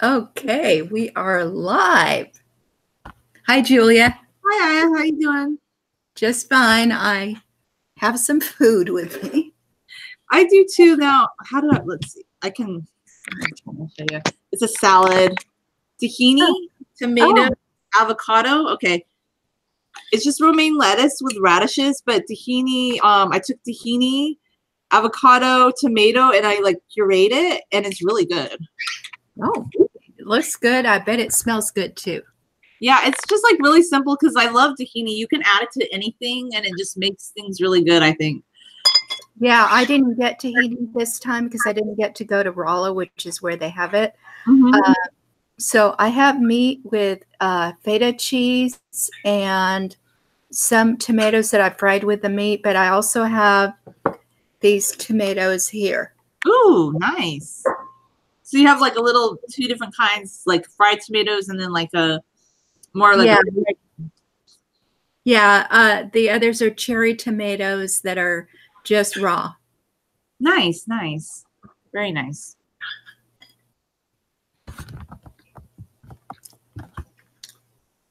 Okay, we are live. Hi, Julia. Hi, Aya. How you doing? Just fine. I have some food with me. I do too. Now, let's see. I can show you. It's a salad. Tahini, tomato, avocado. Okay. It's just romaine lettuce with radishes, but tahini, I took tahini, avocado, tomato, and I like puree it, and it's really good. Oh, it looks good. I bet it smells good too. Yeah, it's just like really simple because I love tahini. You can add it to anything, and it just makes things really good, I think. Yeah, I didn't get tahini this time because I didn't get to go to Rolla, which is where they have it. So I have meat with feta cheese and some tomatoes that I fried with the meat, but I also have these tomatoes here. Ooh, nice. So you have like a little two different kinds, like fried tomatoes and then like a more like the others are cherry tomatoes that are just raw. Nice. Very nice.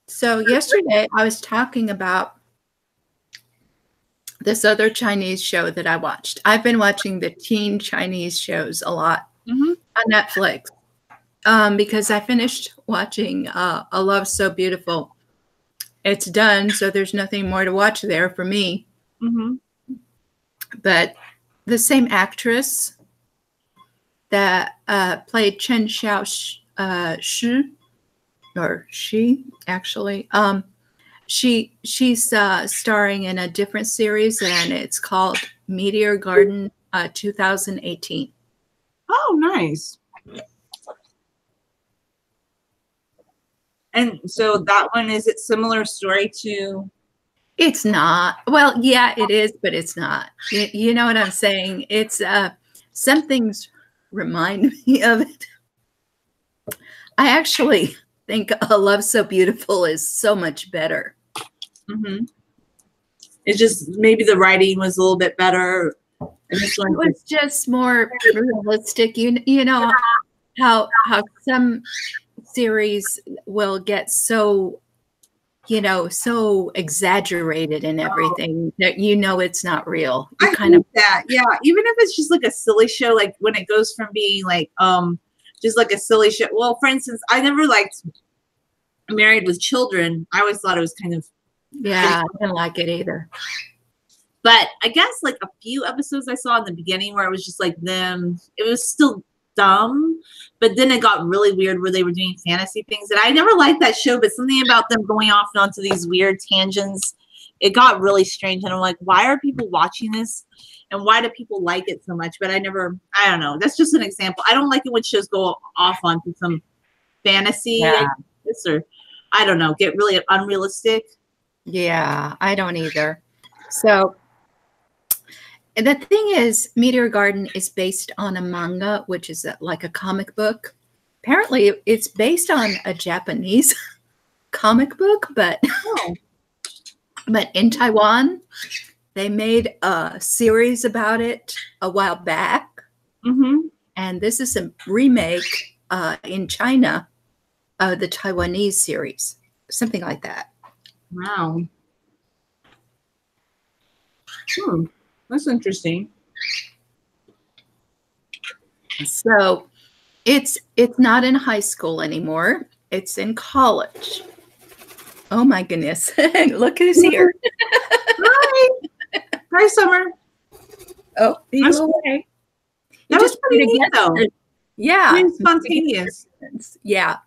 So yesterday I was talking about this other Chinese show that I watched. I've been watching the teen Chinese shows a lot on Netflix because I finished watching A Love So Beautiful. It's done, so there's nothing more to watch there for me. But the same actress that played Chen Xiao Shi, or she actually, she's starring in a different series, and it's called Meteor Garden 2018. Oh, nice. And so that one, is it similar story to? It's not. Well, yeah, it is, but it's not. You know what I'm saying? It's some things remind me of it. I actually think A Love So Beautiful is so much better. It's just maybe the writing was a little bit better. And this one was just more realistic. You know how some series will get so, so exaggerated and everything that it's not real. I kind of that, yeah. Even if it's just like a silly show, like when it goes from being like just like a silly show. Well, for instance, I never liked Married with Children. I always thought it was kind of I didn't like it either. But I guess like a few episodes I saw in the beginning where it was just like them, it was still dumb, but then it got really weird where they were doing fantasy things. And I never liked that show, but something about them going off onto these weird tangents, it got really strange. And I'm like, why are people watching this? And why do people like it so much? But I don't know. That's just an example. I don't like it when shows go off onto some fantasy, or I don't know, get really unrealistic. Yeah, I don't either. So the thing is, Meteor Garden is based on a manga, which is like a comic book. Apparently, it's based on a Japanese comic book, but in Taiwan, they made a series about it a while back. And this is a remake in China of the Taiwanese series, something like that. Wow. That's interesting. So it's not in high school anymore. It's in college. Oh my goodness. Look who's here. Hi. Hi, Summer. Oh, he flew away. That was pretty neat, though. Yeah. Really spontaneous. Yeah.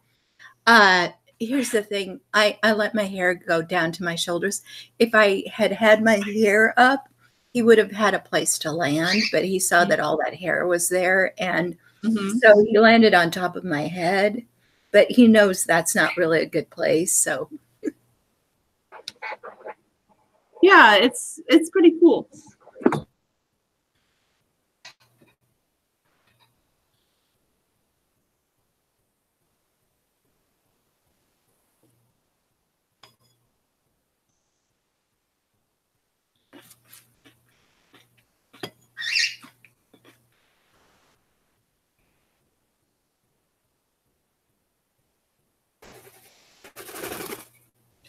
Here's the thing. I let my hair go down to my shoulders. If I had my hair up, he would have had a place to land, but he saw that all that hair was there. And so he landed on top of my head, but he knows that's not really a good place. So yeah, it's pretty cool.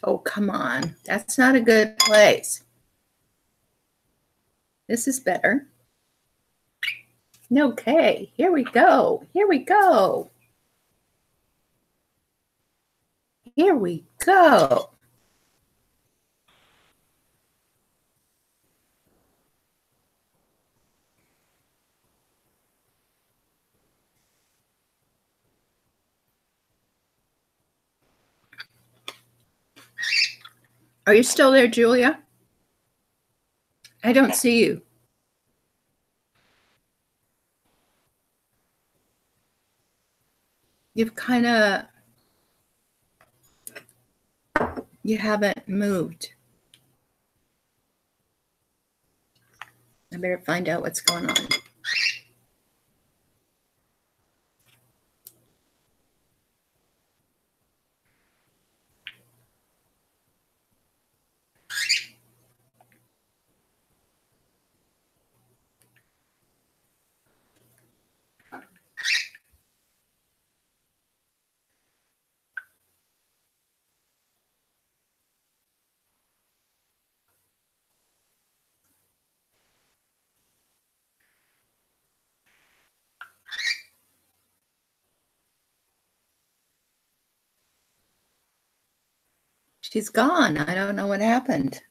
Oh, come on. That's not a good place. This is better. Okay, here we go. Here we go. Here we go. Are you still there, Julia? I don't see you. You've kind of, you haven't moved. I better find out what's going on. She's gone. I don't know what happened.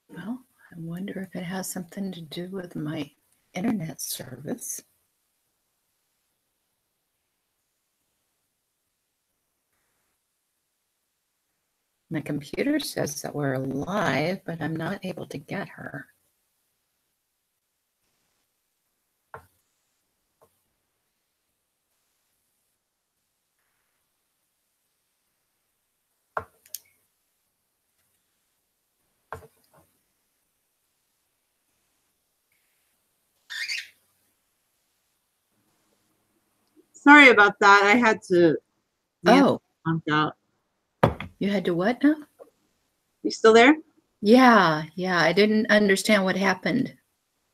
Well, I wonder if it has something to do with my internet service. My computer says that we're live, but I'm not able to get her. Sorry about that. I had to. Oh, out. You had to what now? You still there? Yeah. I didn't understand what happened.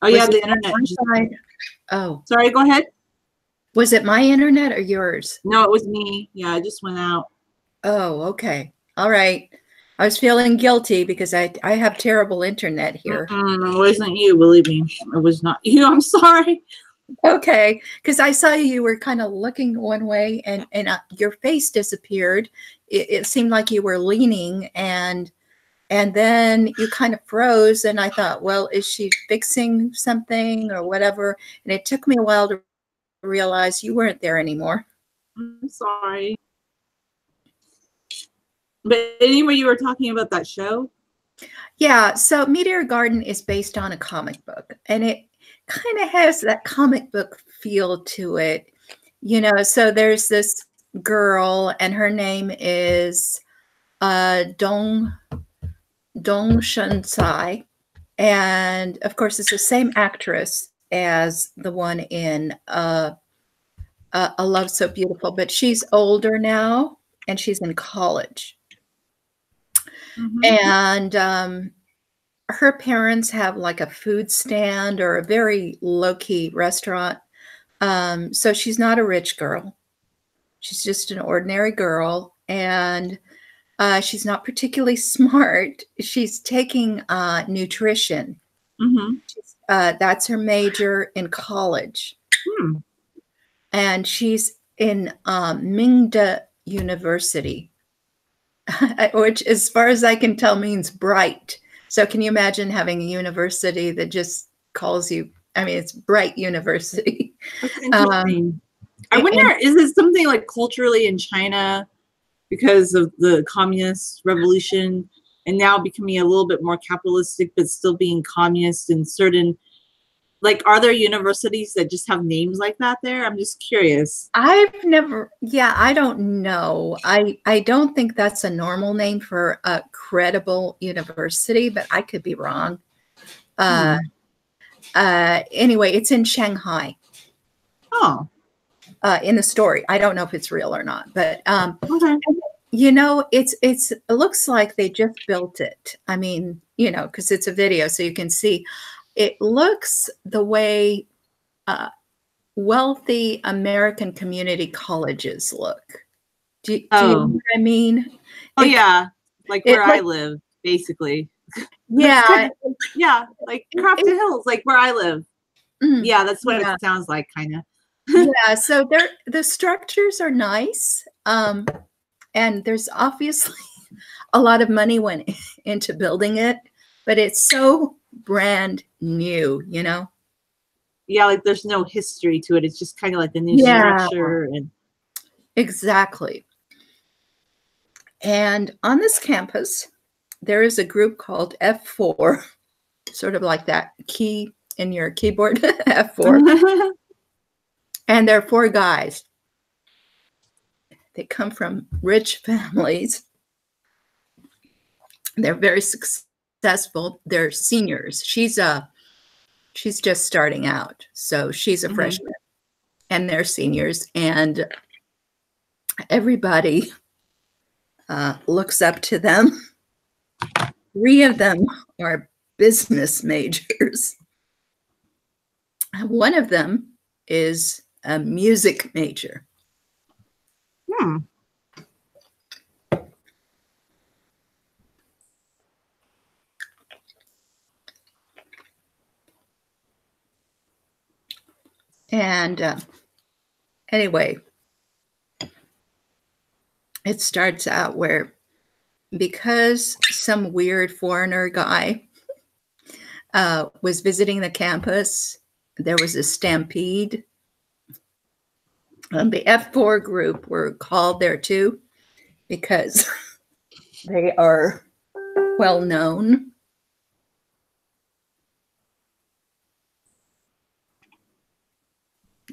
Oh, yeah, the internet. Oh. Sorry, go ahead. Was it my internet or yours? No, it was me. Yeah, I just went out. Oh, okay. All right. I was feeling guilty because I have terrible internet here. It wasn't you, believe me. It was not you. I'm sorry. Okay, because I saw you were kind of looking one way and your face disappeared. It seemed like you were leaning and then you kind of froze and I thought, well, is she fixing something or whatever? And it took me a while to realize you weren't there anymore. I'm sorry. But anyway, you were talking about that show? Yeah, so Meteor Garden is based on a comic book and it kind of has that comic book feel to it. You know, so there's this girl and her name is Dong Shunsai. And of course, it's the same actress as the one in A Love So Beautiful, but she's older now and she's in college. And her parents have like a food stand or a very low-key restaurant. So she's not a rich girl. She's just an ordinary girl. And she's not particularly smart. She's taking nutrition. That's her major in college. And she's in Mingda University, which as far as I can tell means bright. So can you imagine having a university that just calls you, I mean, it's Bright University. That's interesting. I wonder, is it something like culturally in China because of the communist revolution and now becoming a little bit more capitalistic, but still being communist in certain, like, are there universities that just have names like that there? I'm just curious. I don't know. I don't think that's a normal name for a credible university, but I could be wrong. Anyway, it's in Shanghai. Oh. In the story. I don't know if it's real or not, but okay. it looks like they just built it. I mean, because it's a video, so you can see. It looks the way wealthy American community colleges look. Do you know what I mean? Yeah, like where I like, live, basically. Yeah. Yeah, like Crofton Hills, like where I live. Yeah, that's what it sounds like, kind of. Yeah, so the structures are nice. And there's obviously a lot of money went into building it, but it's so brand new, Yeah, like there's no history to it. It's just kind of like the new structure. And exactly. And on this campus, there is a group called F4, sort of like that key in your keyboard, F4. And there are 4 guys. They come from rich families. They're very successful. They're seniors. She's just starting out, so she's a freshman, and they're seniors, and everybody looks up to them. 3 of them are business majors. One of them is a music major. And anyway, it starts out where, because some weird foreigner guy was visiting the campus, there was a stampede. The F4 group were called there too because they are well known.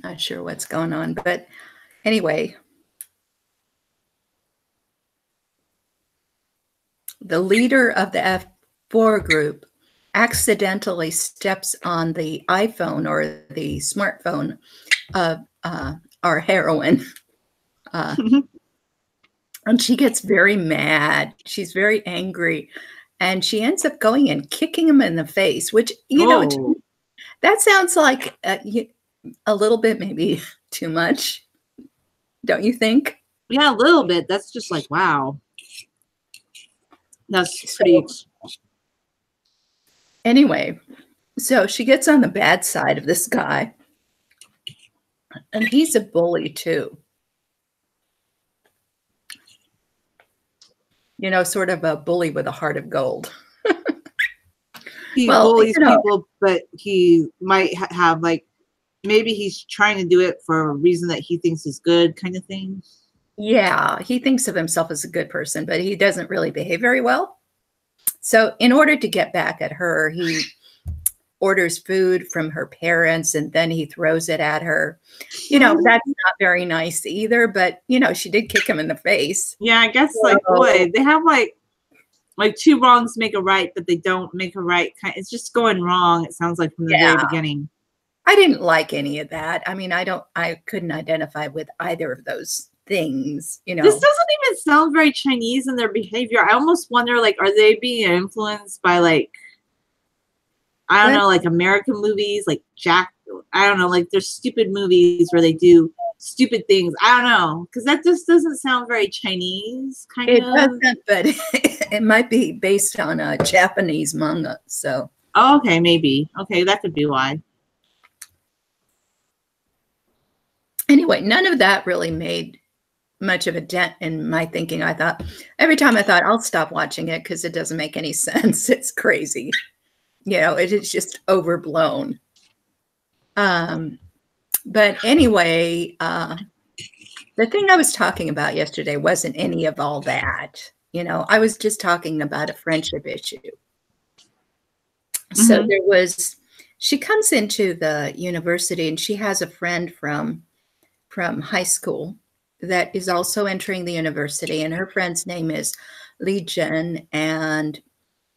Not sure what's going on, but anyway, the leader of the F4 group accidentally steps on the iPhone or the smartphone of our heroine. And she gets very mad. She's very angry. And she ends up going and kicking him in the face, which, that sounds like a little bit maybe too much. Don't you think? Yeah, a little bit. That's just like, wow. That's pretty. Anyway, so she gets on the bad side of this guy. And he's a bully too. Sort of a bully with a heart of gold. He bullies people, but he might have maybe he's trying to do it for a reason that he thinks is good, kind of thing. Yeah, he thinks of himself as a good person, but he doesn't really behave very well. So in order to get back at her, he orders food from her parents and then he throws it at her. That's not very nice either, but she did kick him in the face. Yeah, I guess boy, they have like 2 wrongs make a right, but they don't make a right. It's just going wrong, it sounds like, from the very beginning. I didn't like any of that. I mean, I couldn't identify with either of those things, This doesn't even sound very Chinese in their behavior. I almost wonder, are they being influenced by I don't know, American movies, I don't know, there's stupid movies where they do stupid things. I don't know, because that just doesn't sound very Chinese, kind of. It doesn't, but it might be based on a Japanese manga, so. Oh, okay, maybe. Okay, that could be why. Anyway, none of that really made much of a dent in my thinking. Every time I thought, I'll stop watching it because it doesn't make any sense. It's crazy. It is just overblown. But anyway, the thing I was talking about yesterday wasn't any of all that. I was just talking about a friendship issue. So she comes into the university and she has a friend from high school that is also entering the university, and her friend's name is Li Jen, and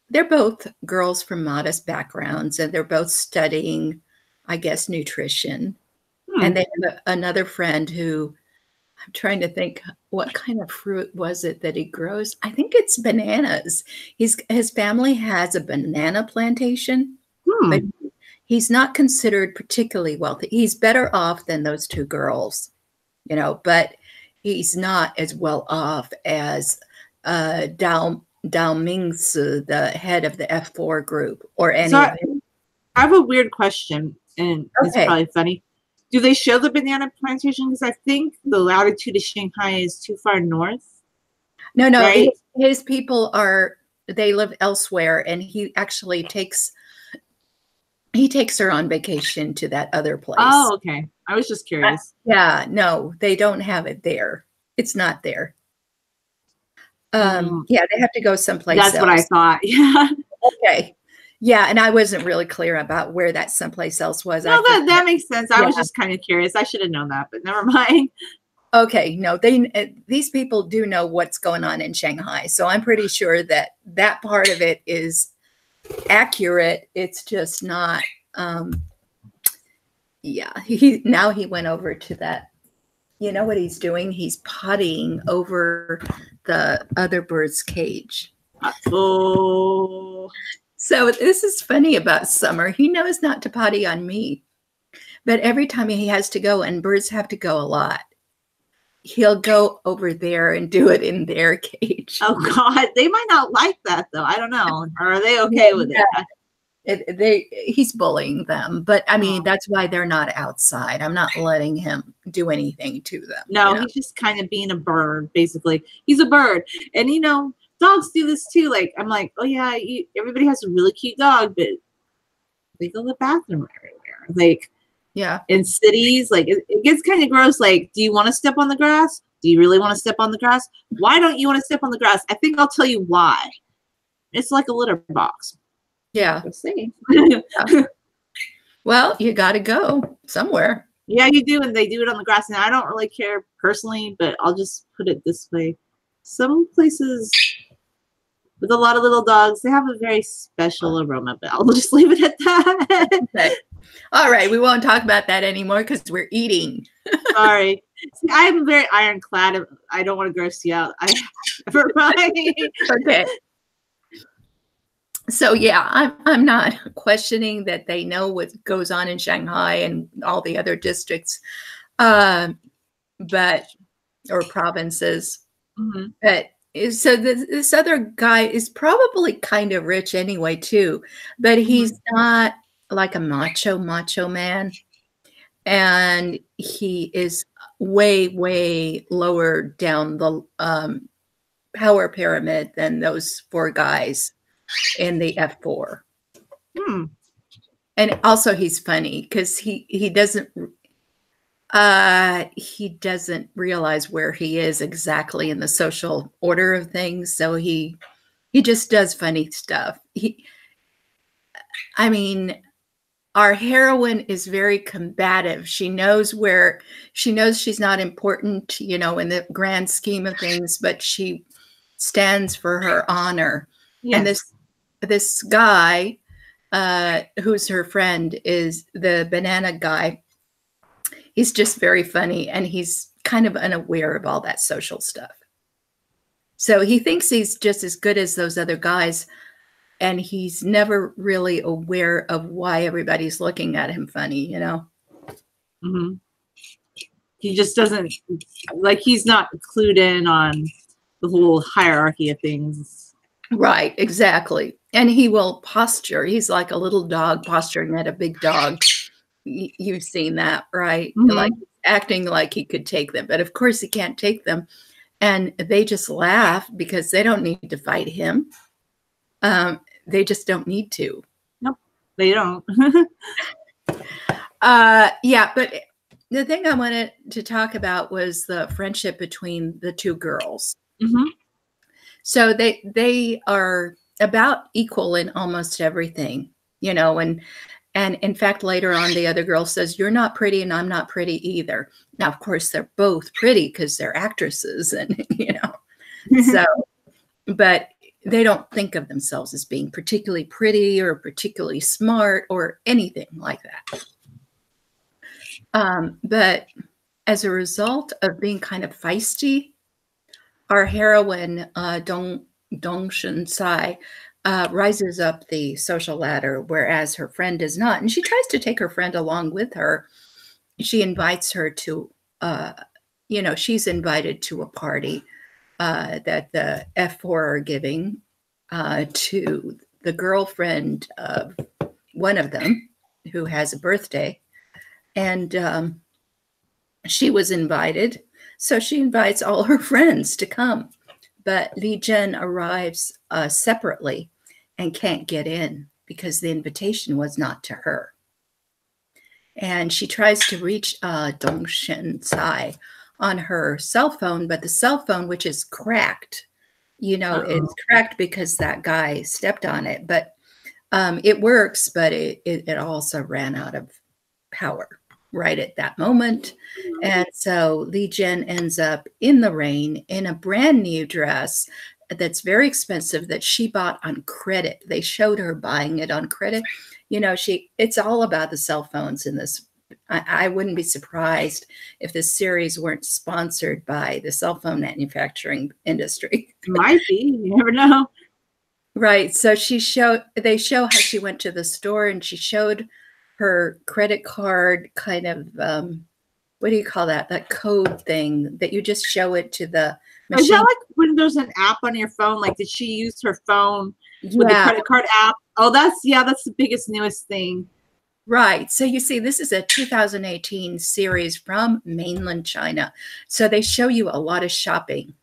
they're both girls from modest backgrounds, and they're both studying, I guess, nutrition. And they have another friend who I'm trying to think what kind of fruit was it that he grows. I think it's bananas. His family has a banana plantation, but he's not considered particularly wealthy. He's better off than those two girls, but he's not as well off as Dao Mingsi, the head of the F4 group, or any of his. I have a weird question, and it's Okay. probably funny. Do they show the banana plantation? Because I think the latitude of Shanghai is too far north. No, right? his people they live elsewhere, and he actually takes her on vacation to that other place. Oh, okay. I was just curious. Yeah, no, they don't have it there. It's not there. Yeah, they have to go someplace else. That's what I thought. Yeah. Okay. Yeah, and I wasn't really clear about where that someplace else was. No, that makes sense. I was just kind of curious. I should have known that, but never mind. Okay, no, these people do know what's going on in Shanghai, so I'm pretty sure that part of it is accurate. It's just not. Yeah, now he went over to that. You know what he's doing? He's pottying over the other bird's cage. Oh. So this is funny about Summer. He knows not to potty on me, but every time he has to go, and birds have to go a lot, he'll go over there and do it in their cage. Oh God, they might not like that though. I don't know. Or are they okay with it? He's bullying them, but I mean, that's why they're not outside. I'm not letting him do anything to them. No, he's just kind of being a bird, basically. He's a bird. And dogs do this too. Like, I'm like, oh yeah, everybody has a really cute dog, but they go to the bathroom everywhere. Like, yeah, in cities, like it gets kind of gross. Like, do you want to step on the grass? Do you really want to step on the grass? Why don't you want to step on the grass? I think I'll tell you why. It's like a litter box. Yeah. Let's see. Yeah. Well, you got to go somewhere. Yeah, you do, and they do it on the grass. And I don't really care personally, but I'll just put it this way: some places with a lot of little dogs, they have a very special aroma. But I'll just leave it at that. Okay. All right, we won't talk about that anymore because we're eating. Sorry. See, I'm very ironclad. I don't want to gross you out. Never mind. Okay. So yeah, I'm not questioning that they know what goes on in Shanghai and all the other districts, or provinces. Mm-hmm. But so this other guy is probably kind of rich anyway too, but he's not like a macho man, and he is way lower down the power pyramid than those four guys in the F4. And also he's funny because he doesn't realize where he is exactly in the social order of things, so he just does funny stuff. I mean, our heroine is very combative. She knows she's not important, in the grand scheme of things, but she stands for her honor. Yes. And this guy, who's her friend, is the banana guy. He's just very funny, and he's kind of unaware of all that social stuff. So he thinks he's just as good as those other guys, and he's never really aware of why everybody's looking at him funny, Mm-hmm. He just doesn't, he's not clued in on the whole hierarchy of things. Right, exactly. And he will posture. He's like a little dog posturing at a big dog. You've seen that, right? Mm-hmm. Like acting like he could take them, but of course he can't take them. And they just laugh because they don't need to fight him. They just don't need to. Nope, they don't. Yeah, but the thing I wanted to talk about was the friendship between the two girls. Mm-hmm. So they are about equal in almost everything, and in fact, later on, the other girl says, "You're not pretty and I'm not pretty either." Now, of course, they're both pretty because they're actresses and, so, but they don't think of themselves as being particularly pretty or particularly smart or anything like that. But as a result of being kind of feisty, our heroine, Dong Shun Sai, rises up the social ladder, whereas her friend does not. And she tries to take her friend along with her. She invites her to, she's invited to a party that the F4 are giving to the girlfriend of one of them who has a birthday. And she was invited. So she invites all her friends to come. But Li Zhen arrives separately and can't get in because the invitation was not to her. And she tries to reach Dong Shen Tsai on her cell phone, but the cell phone, which is cracked, it's cracked because that guy stepped on it. But it works, but it also ran out of power right at that moment. And so Li Zhen ends up in the rain in a brand new dress that's very expensive that she bought on credit. They showed her buying it on credit. It's all about the cell phones in this. I wouldn't be surprised if this series weren't sponsored by the cell phone manufacturing industry. Might be, you never know. Right. So they show how she went to the store and she showed her credit card kind of, what do you call that? That code thing that you just show it to the machine. Is that like when there's an app on your phone? Like, did she use her phone with the credit card app? Oh, that's the biggest, newest thing. Right. So you see, this is a 2018 series from mainland China. So they show you a lot of shopping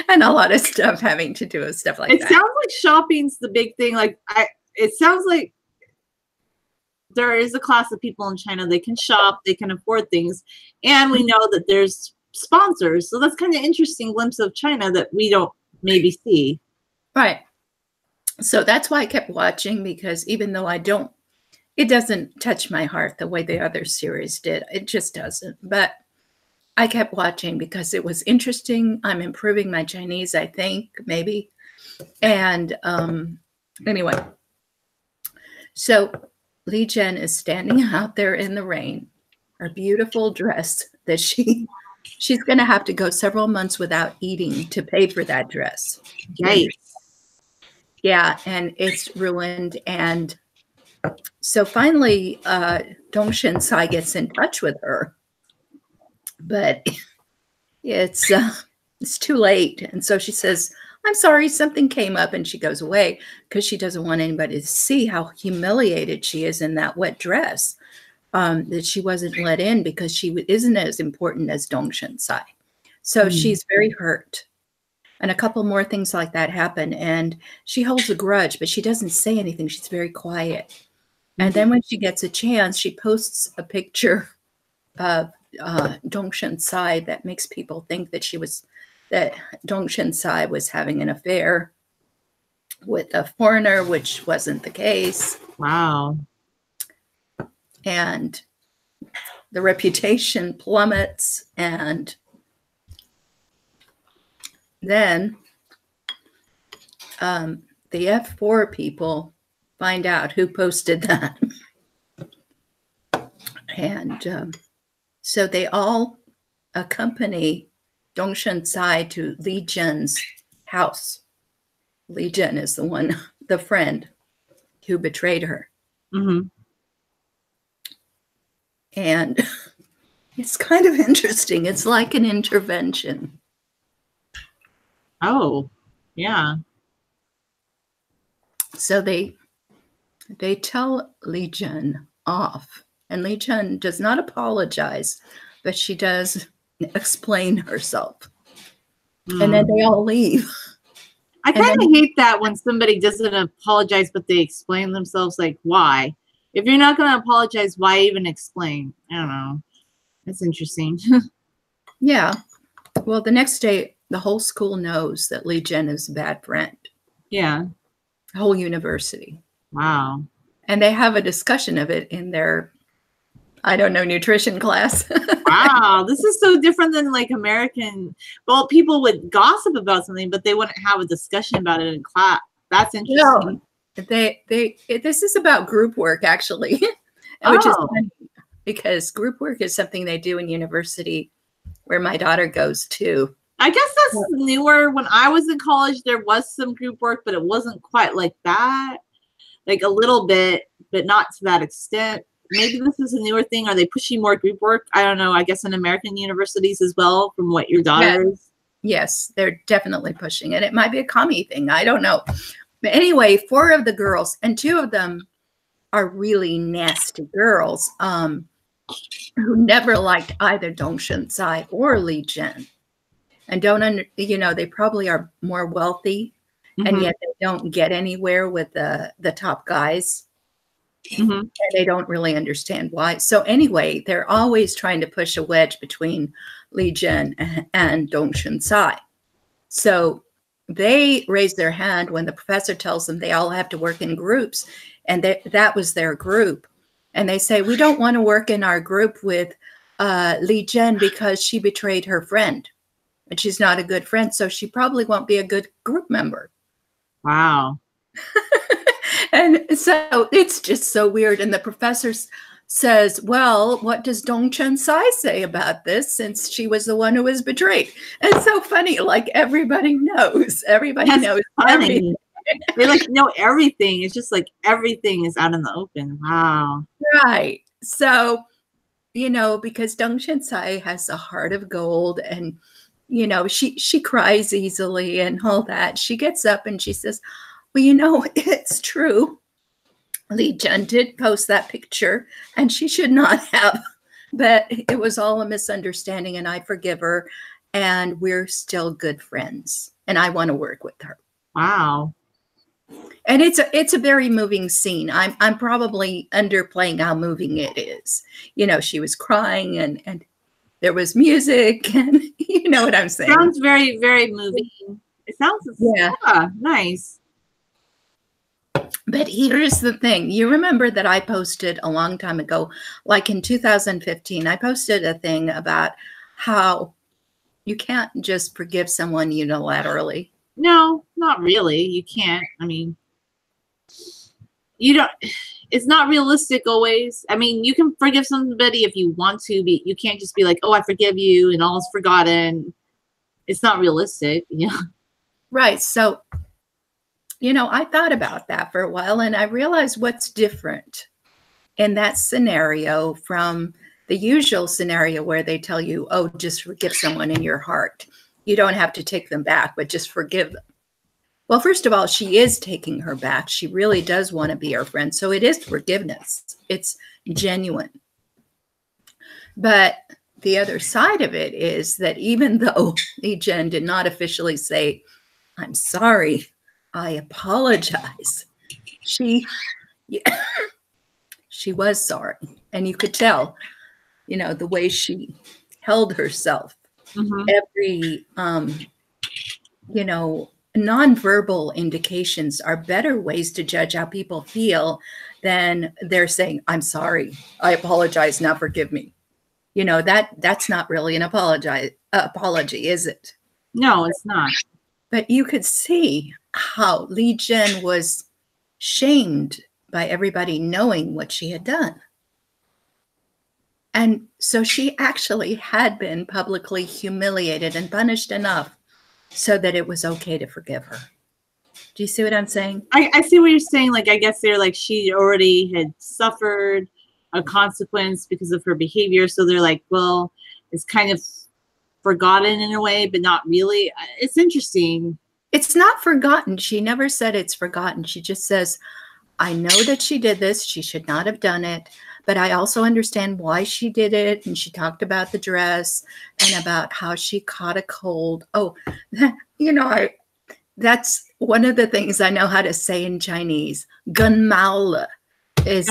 and a lot of stuff having to do with stuff like that. It sounds like shopping's the big thing. It sounds like there is a class of people in China. They can shop, they can afford things. And we know that there's sponsors. So that's kind of interesting glimpse of China that we don't maybe see. Right. So that's why I kept watching, because even though it doesn't touch my heart the way the other series did. It just doesn't. But I kept watching because it was interesting. I'm improving my Chinese, I think, maybe. And anyway, so Li Zhen is standing out there in the rain, her beautiful dress that she's going to have to go several months without eating to pay for that dress. Right. Yeah, and it's ruined. And so finally, Dong Shen Sai gets in touch with her, but it's too late. And so she says, "I'm sorry, something came up," and she goes away because she doesn't want anybody to see how humiliated she is in that wet dress, that she wasn't let in because she isn't as important as Dong Shen Sai. So she's very hurt. And a couple more things like that happen, and she holds a grudge, but she doesn't say anything. She's very quiet. And then when she gets a chance, she posts a picture of Dong Shen Sai that makes people think that Dong Shen Sai was having an affair with a foreigner, which wasn't the case. Wow. And the reputation plummets. And then the F4 people find out who posted that. And so they all accompany Dong Shen Sai to Li Zhen's house. Li Zhen is the friend who betrayed her. Mm-hmm. And it's kind of interesting. It's like an intervention. Oh, yeah. So they tell Li Zhen off, and Li Zhen does not apologize, but she does explain herself. And then they all leave. I kind of hate that when somebody doesn't apologize, but they explain themselves. Like, why? If you're not going to apologize, why even explain? I don't know. That's interesting. Yeah. Well, the next day, the whole school knows that Li Zhen is a bad friend. Yeah. The whole university. Wow. And they have a discussion of it in their, I don't know, nutrition class. Wow. This is so different than like American. Well, people would gossip about something, but they wouldn't have a discussion about it in class. That's interesting. No, this is about group work, actually, which is funny. because group work is something they do in university where my daughter goes to. I guess that's newer. When I was in college, there was some group work, but it wasn't quite like that. Like a little bit, but not to that extent. Maybe this is a newer thing. Are they pushing more group work? I don't know. I guess in American universities as well, from what your daughter is. Yes, they're definitely pushing it. It might be a commie thing. I don't know. But anyway, 4 of the girls, and 2 of them are really nasty girls who never liked either Dong Shun-sai or Li Jin. And they probably are more wealthy, and yet they don't get anywhere with the top guys. And they don't really understand why. So anyway, they're always trying to push a wedge between Li Jin and Dong Shun-sai. So they raise their hand when the professor tells them they all have to work in groups, and that was their group. And they say, we don't want to work in our group with Li Jin because she betrayed her friend, and she's not a good friend, so she probably won't be a good group member. Wow. And so it's just so weird. And the professor says, well, what does Dong Shun-sai say about this, since she was the one who was betrayed? And it's so funny, like everybody knows. Everybody knows everything. They like know everything. It's just like everything is out in the open. Wow. Right. So, because Dong Shun-sai has a heart of gold, and she cries easily and all that. She gets up and she says, well, it's true. Li Jin did post that picture, and she should not have, but it was all a misunderstanding, and I forgive her, and we're still good friends, and I want to work with her. Wow. And it's a very moving scene. I'm probably underplaying how moving it is. She was crying, and there was music, and you know what I'm saying. Sounds very, very moving. It sounds nice. But here's the thing. You remember that I posted a long time ago, like in 2015, I posted a thing about how you can't just forgive someone unilaterally. No, not really. You can't. I mean, it's not realistic always. I mean, you can forgive somebody if you want to, but you can't just be like, oh, I forgive you and all's forgotten. It's not realistic. Yeah. Right. So, I thought about that for a while, and I realized what's different in that scenario from the usual scenario where they tell you, oh, just forgive someone in your heart. You don't have to take them back, but just forgive them. Well, first of all, she is taking her back. She really does want to be her friend. So it is forgiveness. It's genuine. But the other side of it is that even though Li Jin did not officially say, I'm sorry, I apologize, she was sorry. And you could tell, the way she held herself. Every, nonverbal indications are better ways to judge how people feel than they're saying, I'm sorry, I apologize, now forgive me. That's not really an apology, is it? No, it's not. But you could see how Li Jin was shamed by everybody knowing what she had done. And so she actually had been publicly humiliated and punished enough so that it was okay to forgive her. Do you see what I'm saying? I see what you're saying. Like, I guess they're like, she already had suffered a consequence because of her behavior. So they're like, well, it's kind of forgotten in a way, but not really. It's interesting. It's not forgotten. She never said it's forgotten. She just says, I know that she did this. She should not have done it. But I also understand why she did it. And she talked about the dress and about how she caught a cold. Oh, that's one of the things I know how to say in Chinese. Gun mao is,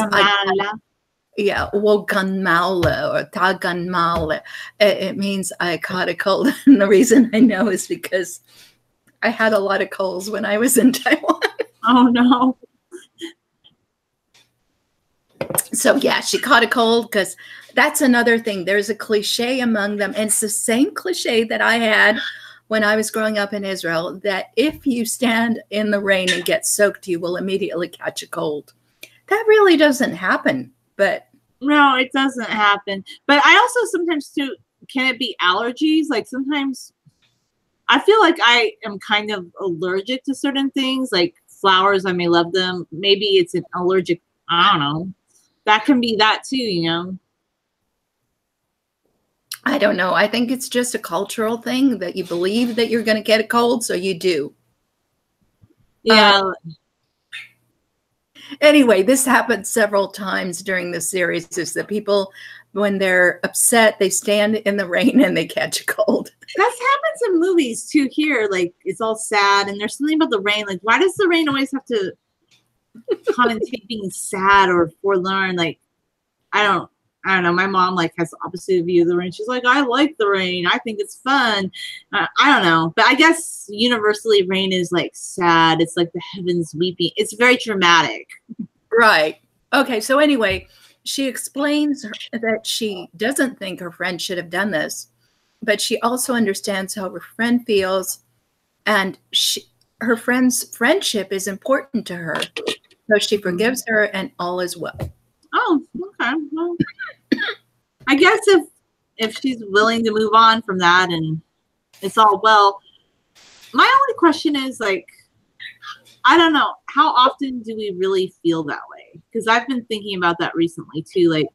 well, gun mao or ta gun mao. It means I caught a cold. And the reason I know is because I had a lot of colds when I was in Taiwan. Oh, no. So, yeah, she caught a cold because that's another thing. There's a cliche among them. And it's the same cliche that I had when I was growing up in Israel, that if you stand in the rain and get soaked, you will immediately catch a cold. That really doesn't happen. But No, it doesn't happen. But I also sometimes too, can it be allergies? Like sometimes I feel like I am kind of allergic to certain things, like flowers. I may love them. Maybe it's an allergic. I don't know. That can be that too, you know. I don't know. I think it's just a cultural thing that you believe that you're going to get a cold, so you do. Yeah. Anyway, this happened several times during the series. Is that people, when they're upset, they stand in the rain and they catch a cold. That happens in movies too. Here, like it's all sad, and there's something about the rain. Like, why does the rain always have to connotate being sad or forlorn? Like, I don't know. My mom like has the opposite view of the rain. She's like, I like the rain. I think it's fun. I don't know, but I guess universally, rain is like sad. It's like the heavens weeping. It's very dramatic. Right. Okay. So anyway, she explains that she doesn't think her friend should have done this, but she also understands how her friend feels, and her friend's friendship is important to her. So she forgives her, and all is well. Oh, okay. Well, I guess if she's willing to move on from that and it's all well. My only question is like, I don't know, how often do we really feel that way? Because I've been thinking about that recently too, like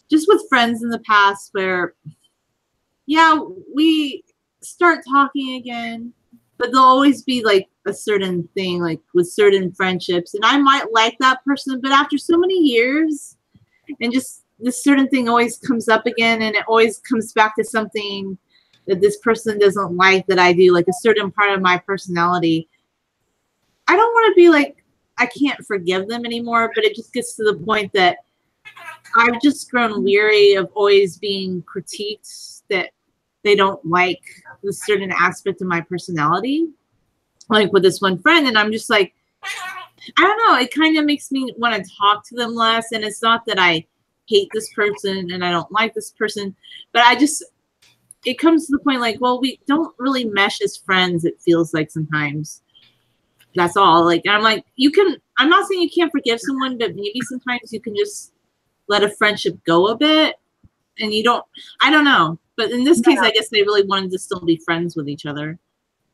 just with friends in the past where, yeah, we start talking again, but there'll always be like a certain thing, like with certain friendships, and I might like that person, but after so many years, and just this certain thing always comes up again, and it always comes back to something that this person doesn't like that I do, like a certain part of my personality. I don't want to be like, I can't forgive them anymore, but it just gets to the point that I've just grown weary of always being critiqued that they don't like a certain aspect of my personality. Like with this one friend, and I'm just like, I don't know, it kind of makes me want to talk to them less. And it's not that I hate this person and I don't like this person, but it comes to the point like, well, we don't really mesh as friends, it feels like sometimes. That's all. Like, I'm like, I'm not saying you can't forgive someone, but maybe sometimes you can just let a friendship go a bit, and I don't know. But in this case, I guess they really wanted to still be friends with each other.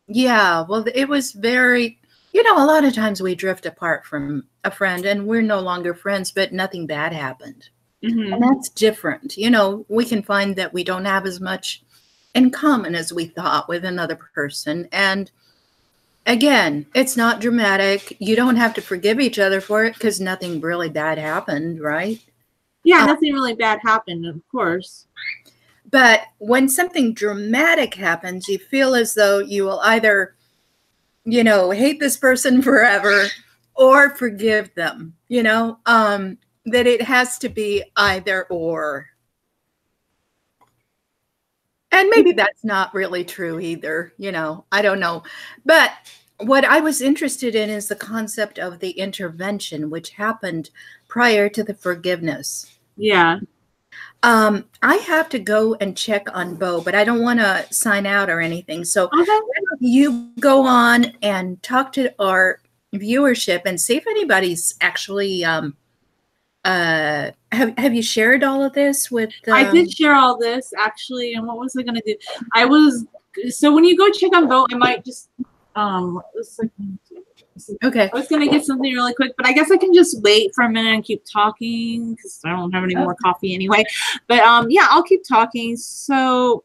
Yeah, well, it was very, a lot of times we drift apart from a friend and we're no longer friends, but nothing bad happened. Mm-hmm. And that's different. We can find that we don't have as much in common as we thought with another person. And again, it's not dramatic. You don't have to forgive each other for it because nothing really bad happened, right? Yeah, nothing really bad happened, of course. But when something dramatic happens, you feel as though you will either, hate this person forever or forgive them, that it has to be either or. And maybe that's not really true either, I don't know. But what I was interested in is the concept of the intervention, which happened prior to the forgiveness. Yeah. I have to go and check on Bo, but I don't want to sign out or anything. So you go on and talk to our viewership and see if anybody's actually have you shared all of this with I did share all this actually, and what was I gonna do? So when you go check on Bo, I might just okay. I was gonna get something really quick, but I guess I can just wait for a minute and keep talking because I don't have any more coffee anyway. But yeah, I'll keep talking. So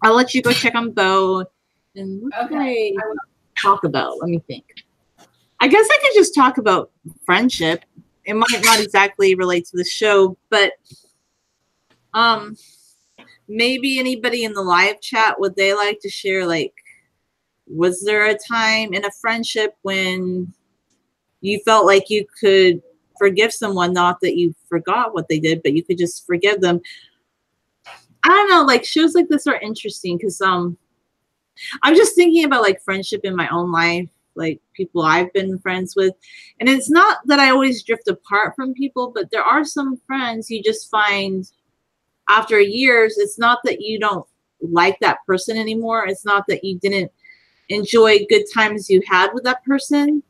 I'll let you go check on Bo. And what can I talk about? Let me think. I guess I could just talk about friendship. It might not exactly relate to the show, but maybe anybody in the live chat, would they like to share, like, was there a time in a friendship when you felt like you could forgive someone, not that you forgot what they did, but you could just forgive them? I don't know, like shows like this are interesting because I'm just thinking about like friendship in my own life, like people I've been friends with. And it's not that I always drift apart from people, but there are some friends you just find after years, it's not that you don't like that person anymore. It's not that you didn't enjoy good times you had with that person.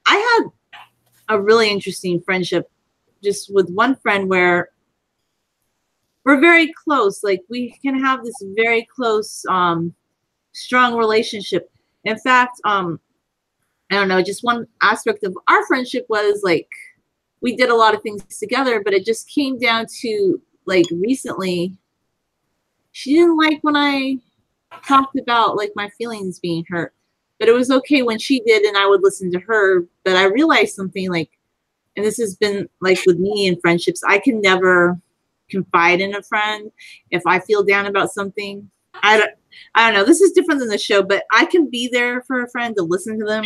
I had a really interesting friendship just with one friend where we're very close. Like we can have this very close, strong relationship. In fact, I don't know, just one aspect of our friendship was like we did a lot of things together, but it just came down to like recently she didn't like when I talked about like my feelings being hurt, but it was okay when she did and I would listen to her. But I realized something, like, and this has been like with me in friendships, I can never confide in a friend if I feel down about something. I don't know, this is different than the show, but I can be there for a friend to listen to them.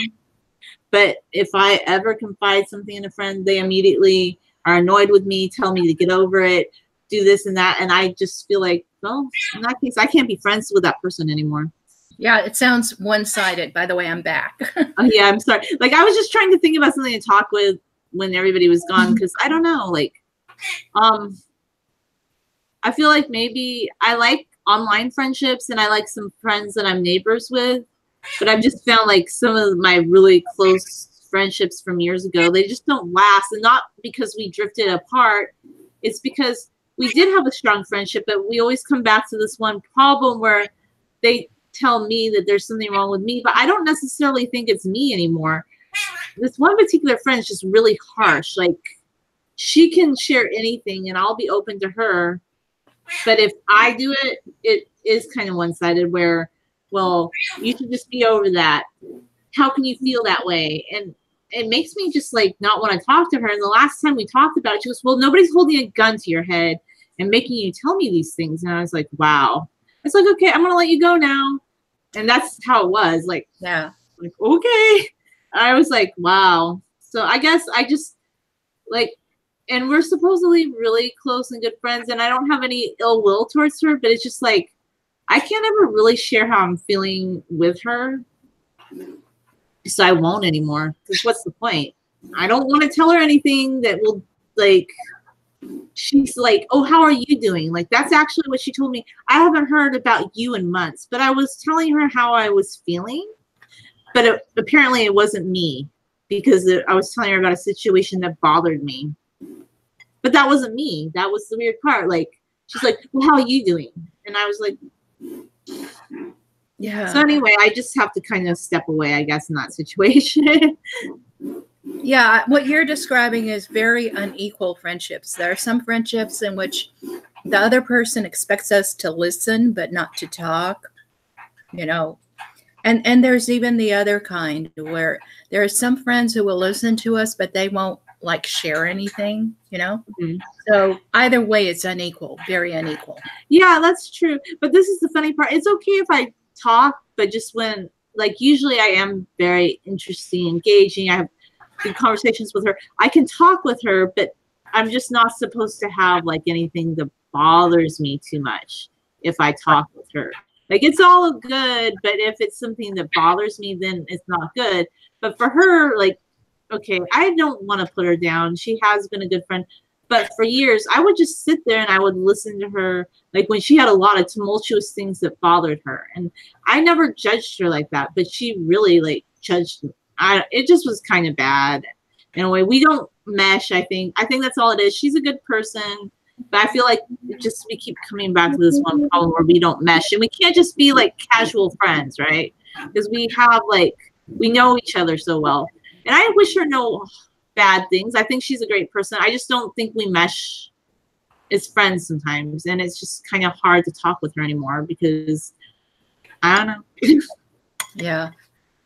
But if I ever confide something in a friend, they immediately are annoyed with me, tell me to get over it, do this and that. And I just feel like, well, in that case, I can't be friends with that person anymore. Yeah, it sounds one-sided. By the way, I'm back. Oh, yeah, I'm sorry. Like, I was just trying to think about something to talk with when everybody was gone, because I don't know. Like, I feel like maybe I like online friendships and I like some friends that I'm neighbors with. But I've just found like some of my really close friendships from years ago, they just don't last. And not because we drifted apart. It's because we did have a strong friendship, but we always come back to this one problem where they tell me that there's something wrong with me, but I don't necessarily think it's me anymore. This one particular friend is just really harsh. Like she can share anything and I'll be open to her. But if I do it, it is kind of one-sided where, well, you should just be over that. How can you feel that way? And it makes me just like not want to talk to her. And the last time we talked about it, she goes, well, nobody's holding a gun to your head and making you tell me these things. And I was like, wow. It's like, okay, I'm going to let you go now. And that's how it was. Like, Yeah. Like, okay. I was like, wow. So I guess I just like, and we're supposedly really close and good friends. And I don't have any ill will towards her, but it's just like, I can't ever really share how I'm feeling with her. So I won't anymore. Because what's the point? I don't want to tell her anything that will, like, she's like, oh, how are you doing? Like, that's actually what she told me. I haven't heard about you in months. But I was telling her how I was feeling. But apparently it wasn't me. Because I was telling her about a situation that bothered me. But that wasn't me. That was the weird part. Like, she's like, well, how are you doing? And I was like, yeah. So anyway, I just have to kind of step away, I guess, in that situation. Yeah, what you're describing is very unequal friendships. There are some friendships in which the other person expects us to listen but not to talk, you know. And there's even the other kind where there are some friends who will listen to us but they won't like share anything, you know. Mm-hmm. So either way it's unequal, very unequal. Yeah, that's true. But this is the funny part. It's okay if I talk, but just when, like, usually I am very interesting, engaging. I have good conversations with her. I can talk with her, but I'm just not supposed to have like anything that bothers me too much if I talk with her. Like, it's all good, but if it's something that bothers me, then it's not good. But for her, like, okay, I don't want to put her down. She has been a good friend. But for years, I would just sit there and I would listen to her, like when she had a lot of tumultuous things that bothered her. And I never judged her like that, but she really like judged me. It just was kind of bad. In a way, we don't mesh, I think. I think that's all it is. She's a good person, but I feel like just we keep coming back to this one problem where we don't mesh. And we can't just be like casual friends, right? Because we have like, we know each other so well. And I wish her no bad things. I think she's a great person. I just don't think we mesh as friends sometimes. And it's just kind of hard to talk with her anymore because I don't know. Yeah.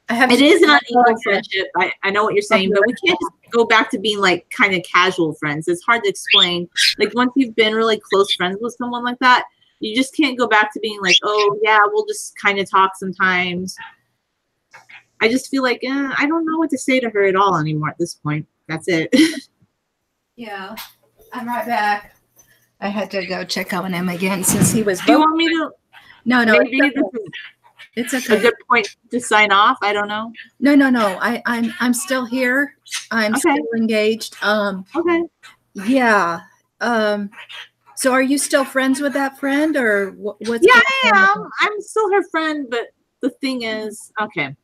It is an unequal friendship. I know what you're saying, but we can't just go back to being like kind of casual friends. It's hard to explain. Like once you've been really close friends with someone like that, you just can't go back to being like, oh yeah, we'll just kind of talk sometimes. I just feel like I don't know what to say to her at all anymore at this point. That's it. Yeah, I'm right back. I had to go check on him again since he was. Do you want me to? No. Maybe it's okay. A good point to sign off. I don't know. No. I'm still here. I'm okay. still engaged. Okay. Yeah. So are you still friends with that friend, or what's? Yeah, I am. I'm still her friend, but the thing is, okay.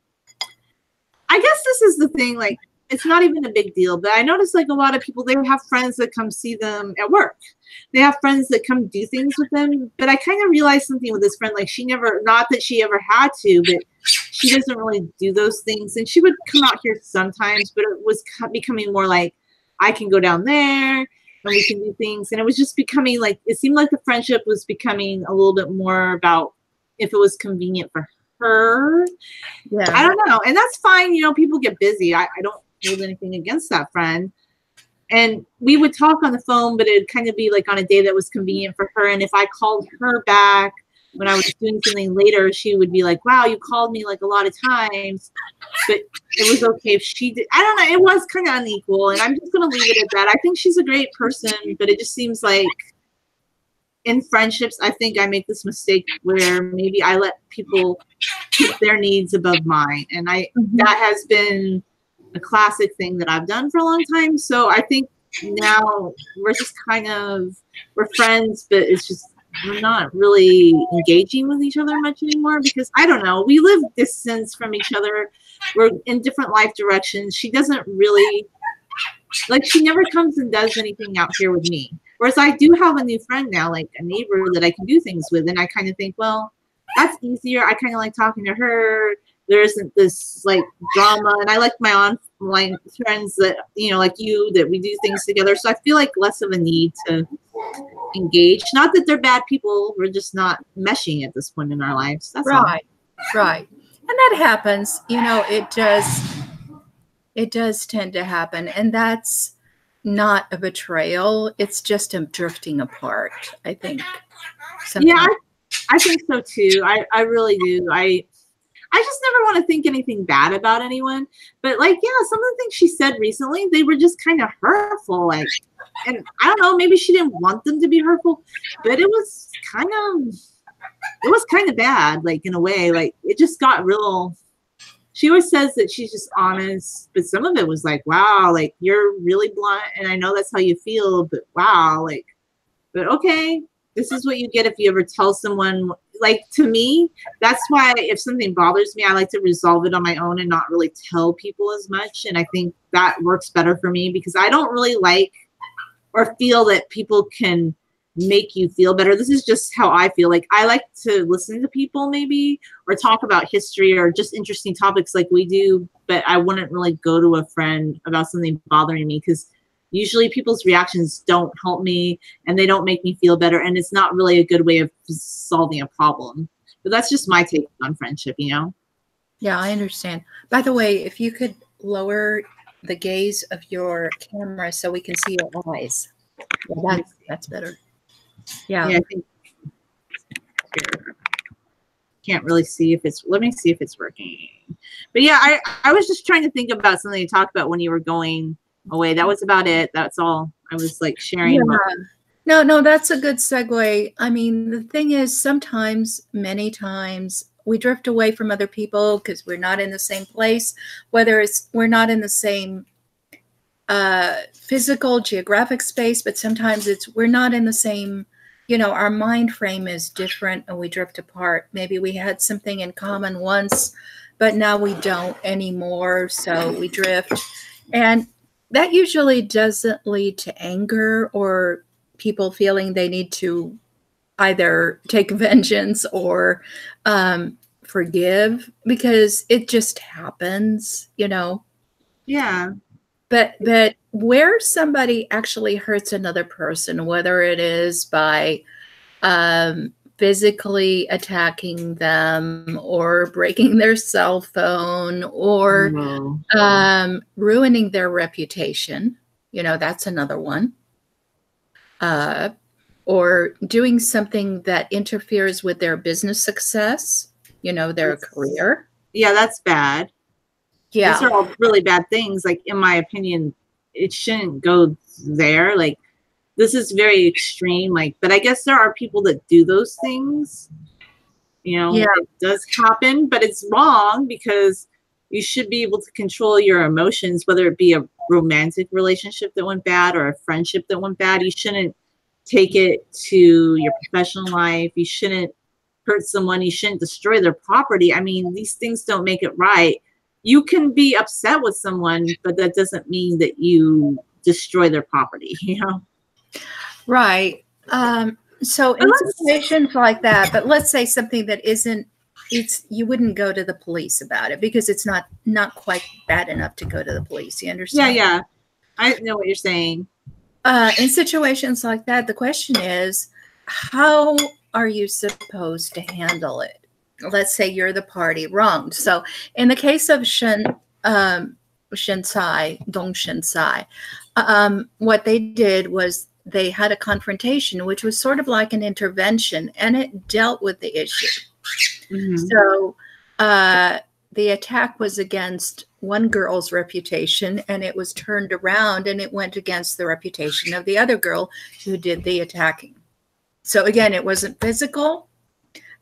I guess this is the thing. Like, it's not even a big deal. But I noticed like a lot of people, they have friends that come see them at work. They have friends that come do things with them. But I kind of realized something with this friend. Like she never, not that she ever had to, but she doesn't really do those things. And she would come out here sometimes, but it was becoming more like, I can go down there and we can do things. And it was just becoming like, it seemed like the friendship was becoming a little bit more about if it was convenient for her. Yeah. I don't know. And that's fine. You know, people get busy. I don't hold anything against that friend. And we would talk on the phone, but it'd kind of be like on a day that was convenient for her. And if I called her back when I was doing something later, she would be like, wow, you called me like a lot of times. But it was okay if she did. I don't know. It was kind of unequal. And I'm just going to leave it at that. I think she's a great person, but it just seems like in friendships, I think I make this mistake where maybe I let people put their needs above mine. And that has been a classic thing that I've done for a long time. So I think now we're just we're friends, but it's just, we're not really engaging with each other much anymore because I don't know, we live distance from each other. We're in different life directions. She doesn't really, like, she never comes and does anything out here with me. Whereas I do have a new friend now, like a neighbor that I can do things with. And I kind of think, well, that's easier. I kind of like talking to her. There isn't this like drama. And I like my online friends that, you know, like you, that we do things together. So I feel like less of a need to engage. Not that they're bad people. We're just not meshing at this point in our lives. That's right. All. Right. And that happens. You know, it does tend to happen. And that's not a betrayal. It's just a drifting apart, I think. Sometimes. Yeah, I think so too. I really do. I just never want to think anything bad about anyone. But like, yeah, some of the things she said recently, they were just kind of hurtful. Like, and I don't know, maybe she didn't want them to be hurtful, but it was kind of bad, like in a way. Like it just got real. She always says that she's just honest, but some of it was like, wow, like you're really blunt, and I know that's how you feel, but wow, like, but okay, this is what you get if you ever tell someone. Like, to me, that's why if something bothers me, I like to resolve it on my own and not really tell people as much. And I think that works better for me because I don't really like or feel that people can make you feel better. This is just how I feel. Like, I like to listen to people maybe or talk about history or just interesting topics like we do, but I wouldn't really go to a friend about something bothering me because usually people's reactions don't help me and they don't make me feel better. And it's not really a good way of solving a problem. But that's just my take on friendship, you know? Yeah, I understand. By the way, if you could lower the gaze of your camera so we can see your eyes. Yeah, that's better. Yeah. I think can't really see if it's, let me see if it's working. But yeah, I was just trying to think about something to talk about when you were going away. That was about it. That's all I was like sharing. Yeah. No, that's a good segue. I mean, the thing is, sometimes, many times, we drift away from other people because we're not in the same place, whether it's we're not in the same physical, geographic space, but sometimes it's we're not in the same, you know, our mind frame is different and we drift apart. Maybe we had something in common once, but now we don't anymore, so we drift. And that usually doesn't lead to anger or people feeling they need to either take vengeance or forgive, because it just happens, you know? Yeah. But where somebody actually hurts another person, whether it is by physically attacking them or breaking their cell phone or ruining their reputation, you know, that's another one. Or doing something that interferes with their business success, you know, their career. Yeah, that's bad. Yeah. These are all really bad things. Like, in my opinion, it shouldn't go there. Like, this is very extreme. Like, but I guess there are people that do those things. You know, yeah. It does happen, but it's wrong because you should be able to control your emotions, whether it be a romantic relationship that went bad or a friendship that went bad. You shouldn't take it to your professional life. You shouldn't hurt someone. You shouldn't destroy their property. I mean, these things don't make it right. you can be upset with someone, but that doesn't mean that you destroy their property, you know? Right. So in situations like that, but let's say something that isn't, you wouldn't go to the police about it because it's not quite bad enough to go to the police. You understand? Yeah. I know what you're saying. In situations like that, the question is, how are you supposed to handle it? Let's say you're the party wronged. So in the case of Dong Shinsai, what they did was they had a confrontation, which was sort of like an intervention, and it dealt with the issue. Mm-hmm. So the attack was against one girl's reputation, and it was turned around and it went against the reputation of the other girl who did the attacking. So again, it wasn't physical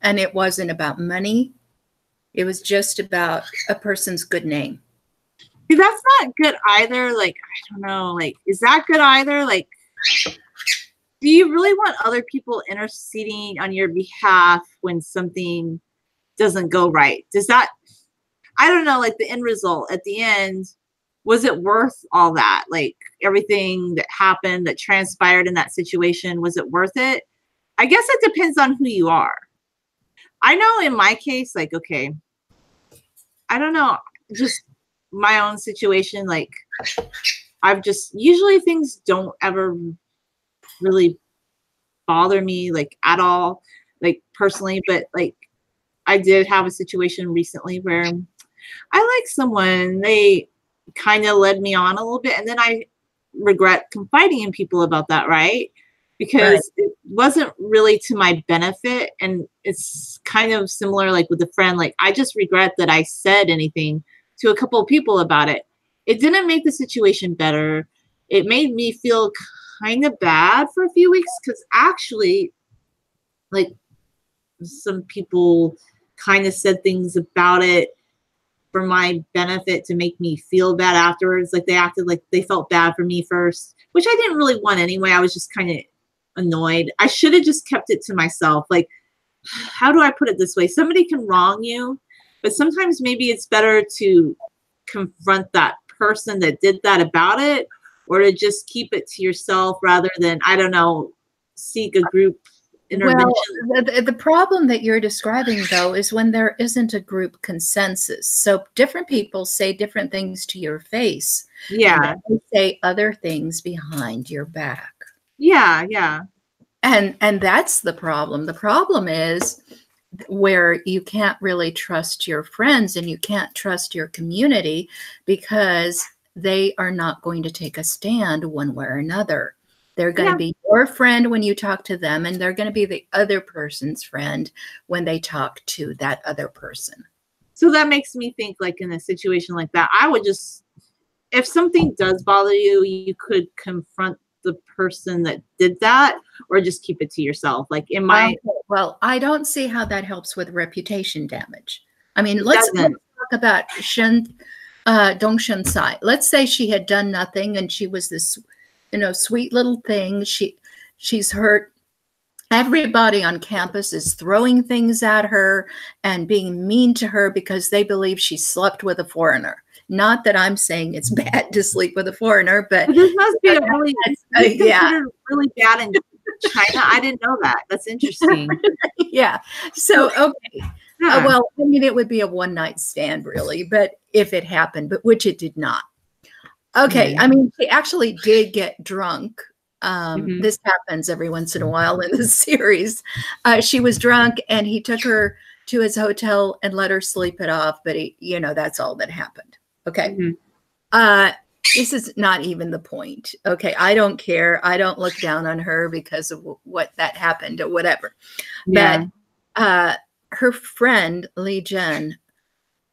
and it wasn't about money. It was just about a person's good name. That's not good either. Like, I don't know, like, is that good either? Like, do you really want other people interceding on your behalf when something doesn't go right? Does that, I don't know, like the end result at the end, was it worth all that? Like everything that happened, that transpired in that situation, was it worth it? I guess it depends on who you are. I know in my case, like, okay, I don't know, just my own situation, like I've just, usually things don't ever really bother me like at all, like personally, but like I did have a situation recently where I like someone, they kind of led me on a little bit, and then I regret confiding in people about that, right? Because it wasn't really to my benefit. And it's kind of similar like with a friend, like I just regret that I said anything to a couple of people about it. It didn't make the situation better. It made me feel kind of bad for a few weeks, because actually like some people kind of said things about it for my benefit to make me feel bad afterwards. Like they acted like they felt bad for me first, which I didn't really want anyway. I was just kind of annoyed. I should have just kept it to myself. Like, how do I put it this way? Somebody can wrong you, but sometimes maybe it's better to confront that person that did that about it, or to just keep it to yourself rather than, I don't know, seek a group intervention. Well, the problem that you're describing, though, is when there isn't a group consensus. So different people say different things to your face. Yeah. And they say other things behind your back. Yeah. And that's the problem. The problem is where you can't really trust your friends and you can't trust your community because they are not going to take a stand one way or another. They're going to be your friend when you talk to them, and they're going to be the other person's friend when they talk to that other person. So that makes me think, like in a situation like that, I would just, if something does bother you, you could confront the person that did that, or just keep it to yourself. Like in my, well, I don't see how that helps with reputation damage. I mean, let's talk about Dong Shinsai. Let's say she had done nothing and she was this, sweet little thing. She's hurt. Everybody on campus is throwing things at her and being mean to her because they believe she slept with a foreigner. Not that I'm saying it's bad to sleep with a foreigner, but this must be a really, really bad in China. I didn't know that. That's interesting. Yeah. So, okay. Well, I mean, it would be a one-night stand, really, but if it happened, but which it did not. Okay. I mean, she actually did get drunk. This happens every once in a while in the series. She was drunk and he took her to his hotel and let her sleep it off. But that's all that happened. Okay. This is not even the point. Okay. I don't care. I don't look down on her because of what that happened or whatever. Yeah. But her friend, Li Jen,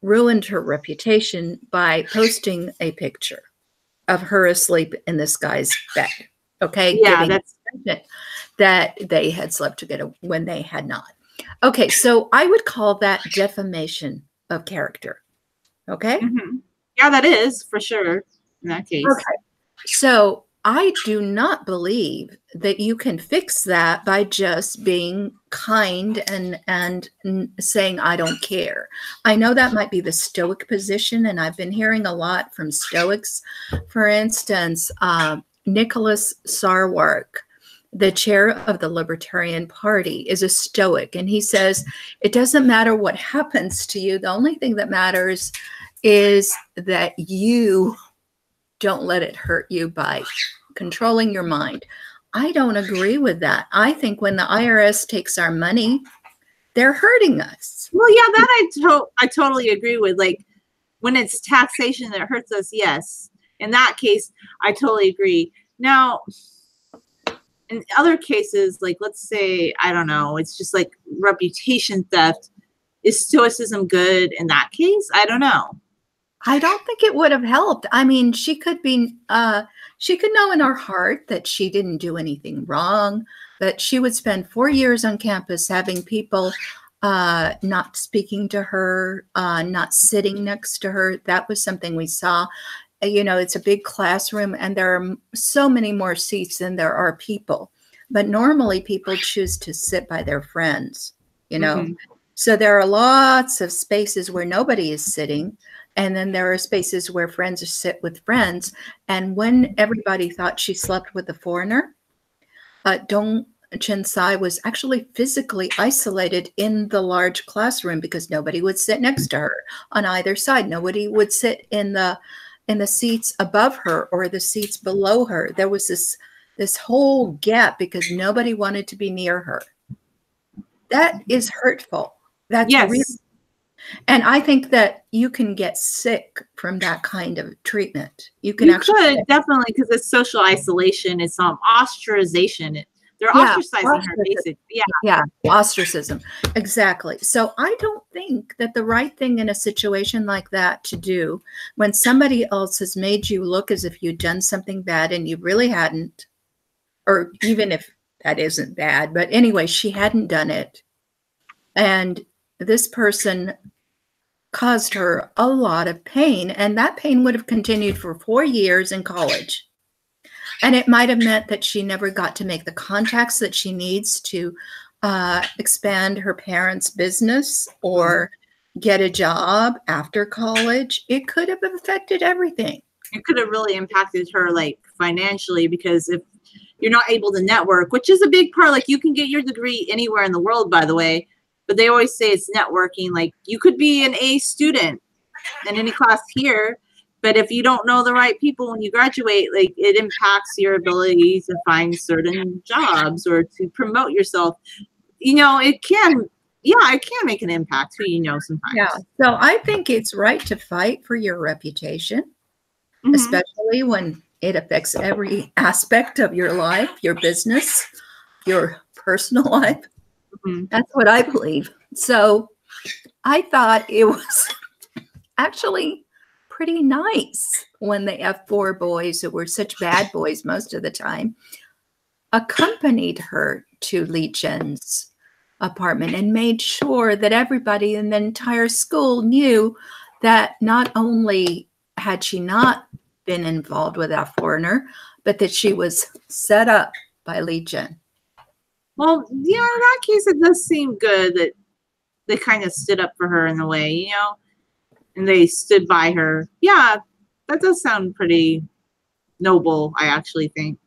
ruined her reputation by posting a picture of her asleep in this guy's bed. Okay. Yeah. That's that they had slept together when they had not. Okay. So I would call that defamation of character. Okay. Yeah, that is for sure in that case. Okay. So I do not believe that you can fix that by just being kind and saying I don't care. I know that might be the Stoic position, and I've been hearing a lot from Stoics. For instance, Nicholas Sarwark, the chair of the Libertarian Party, is a Stoic, and he says it doesn't matter what happens to you. The only thing that matters is that you don't let it hurt you by controlling your mind. I don't agree with that. I think when the IRS takes our money, they're hurting us. Well, yeah, that I totally agree with. Like when it's taxation that hurts us, yes. In that case, I totally agree. Now, in other cases, like let's say, I don't know, it's just like reputation theft. Is stoicism good in that case? I don't know. I don't think it would have helped. I mean, she could know in her heart that she didn't do anything wrong, that she would spend 4 years on campus having people not speaking to her, not sitting next to her. That was something we saw. You know, it's a big classroom and there are so many more seats than there are people. But normally people choose to sit by their friends, you know. Mm-hmm. So there are lots of spaces where nobody is sitting. And then there are spaces where friends sit with friends. And when everybody thought she slept with a foreigner, Dong Chen-sai was actually physically isolated in the large classroom because nobody would sit next to her on either side. Nobody would sit in the seats above her or the seats below her. There was this whole gap because nobody wanted to be near her. That is hurtful. That's yes. Really. And I think that you can get sick from that kind of treatment. You could definitely, because it's social isolation. It's ostracization. They're ostracizing her, basically. Yeah, ostracism. Exactly. So I don't think that the right thing in a situation like that to do when somebody else has made you look as if you'd done something bad and you really hadn't, or even if that isn't bad, but anyway, she hadn't done it. And this person caused her a lot of pain, and that pain would have continued for 4 years in college. And it might have meant that she never got to make the contacts that she needs to expand her parents' business or get a job after college. It could have affected everything. It could have really impacted her, like, financially, because if you're not able to network, which is a big part, like, you can get your degree anywhere in the world, by the way, but they always say it's networking. Like, you could be an A student in any class here, but if you don't know the right people when you graduate, like, it impacts your ability to find certain jobs or to promote yourself. You know, it can make an impact who you know sometimes. Yeah. So I think it's right to fight for your reputation, especially when it affects every aspect of your life, your business, your personal life. That's what I believe. So I thought it was actually pretty nice when the F4 boys, who were such bad boys most of the time, accompanied her to Li Chen's apartment and made sure that everybody in the entire school knew that not only had she not been involved with that foreigner, but that she was set up by Li Chen. Well, yeah, in that case, it does seem good that they kind of stood up for her in a way, you know, and they stood by her. Yeah, that does sound pretty noble, I actually think,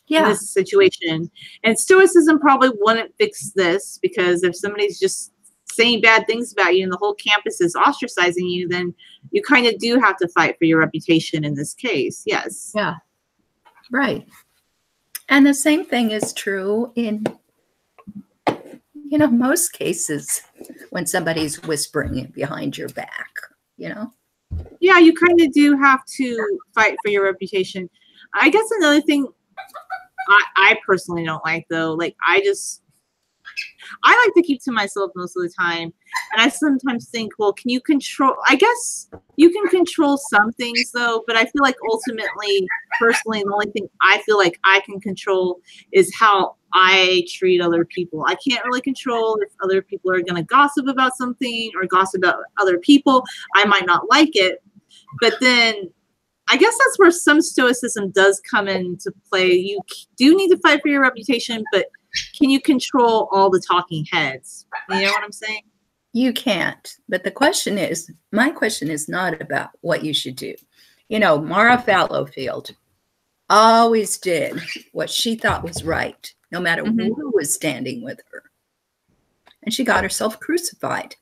in this situation. And stoicism probably wouldn't fix this, because if somebody's just saying bad things about you and the whole campus is ostracizing you, then you kind of do have to fight for your reputation in this case. Yes. Yeah. Right. And the same thing is true in, you know, most cases when somebody's whispering behind your back, you know? Yeah, you kind of do have to fight for your reputation. I guess another thing I personally don't like, though, like, I like to keep to myself most of the time. And I sometimes think, well, can you control, I guess you can control some things, though, but I feel like ultimately, personally, the only thing I feel like I can control is how I treat other people. I can't really control if other people are going to gossip about something or gossip about other people. I might not like it, but then I guess that's where some stoicism does come into play. You do need to fight for your reputation, but can you control all the talking heads? You know what I'm saying? You can't. But the question is, my question is not about what you should do. You know, Mara Fallowfield always did what she thought was right, no matter who was standing with her. And she got herself crucified.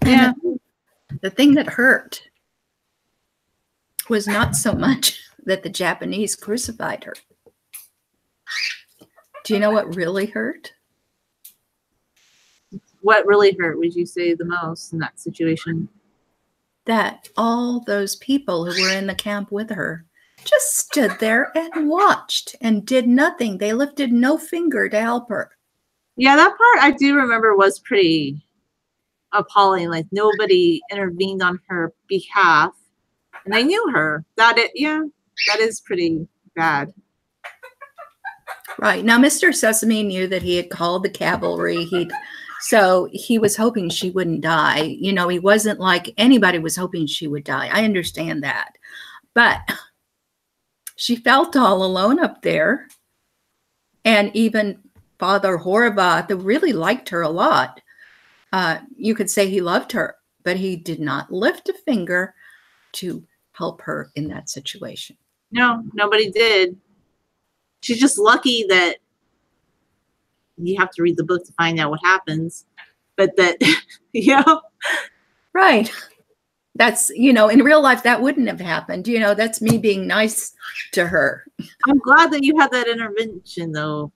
Yeah. And the thing that hurt was not so much that the Japanese crucified her. Do you know what really hurt? What really hurt, would you say, the most in that situation? That all those people who were in the camp with her just stood there and watched and did nothing. They lifted no finger to help her. Yeah, that part I do remember was pretty appalling. Like, nobody intervened on her behalf, and they knew her. That is pretty bad. Right. Now, Mr. Sesame knew that he had called the cavalry. So he was hoping she wouldn't die. You know, he wasn't like anybody was hoping she would die. I understand that. But she felt all alone up there. And even Father Horvath, who really liked her a lot, you could say he loved her, but he did not lift a finger to help her in that situation. No, nobody did. She's just lucky that you have to read the book to find out what happens. But that, Right. That's, in real life, that wouldn't have happened. That's me being nice to her. I'm glad that you had that intervention, though.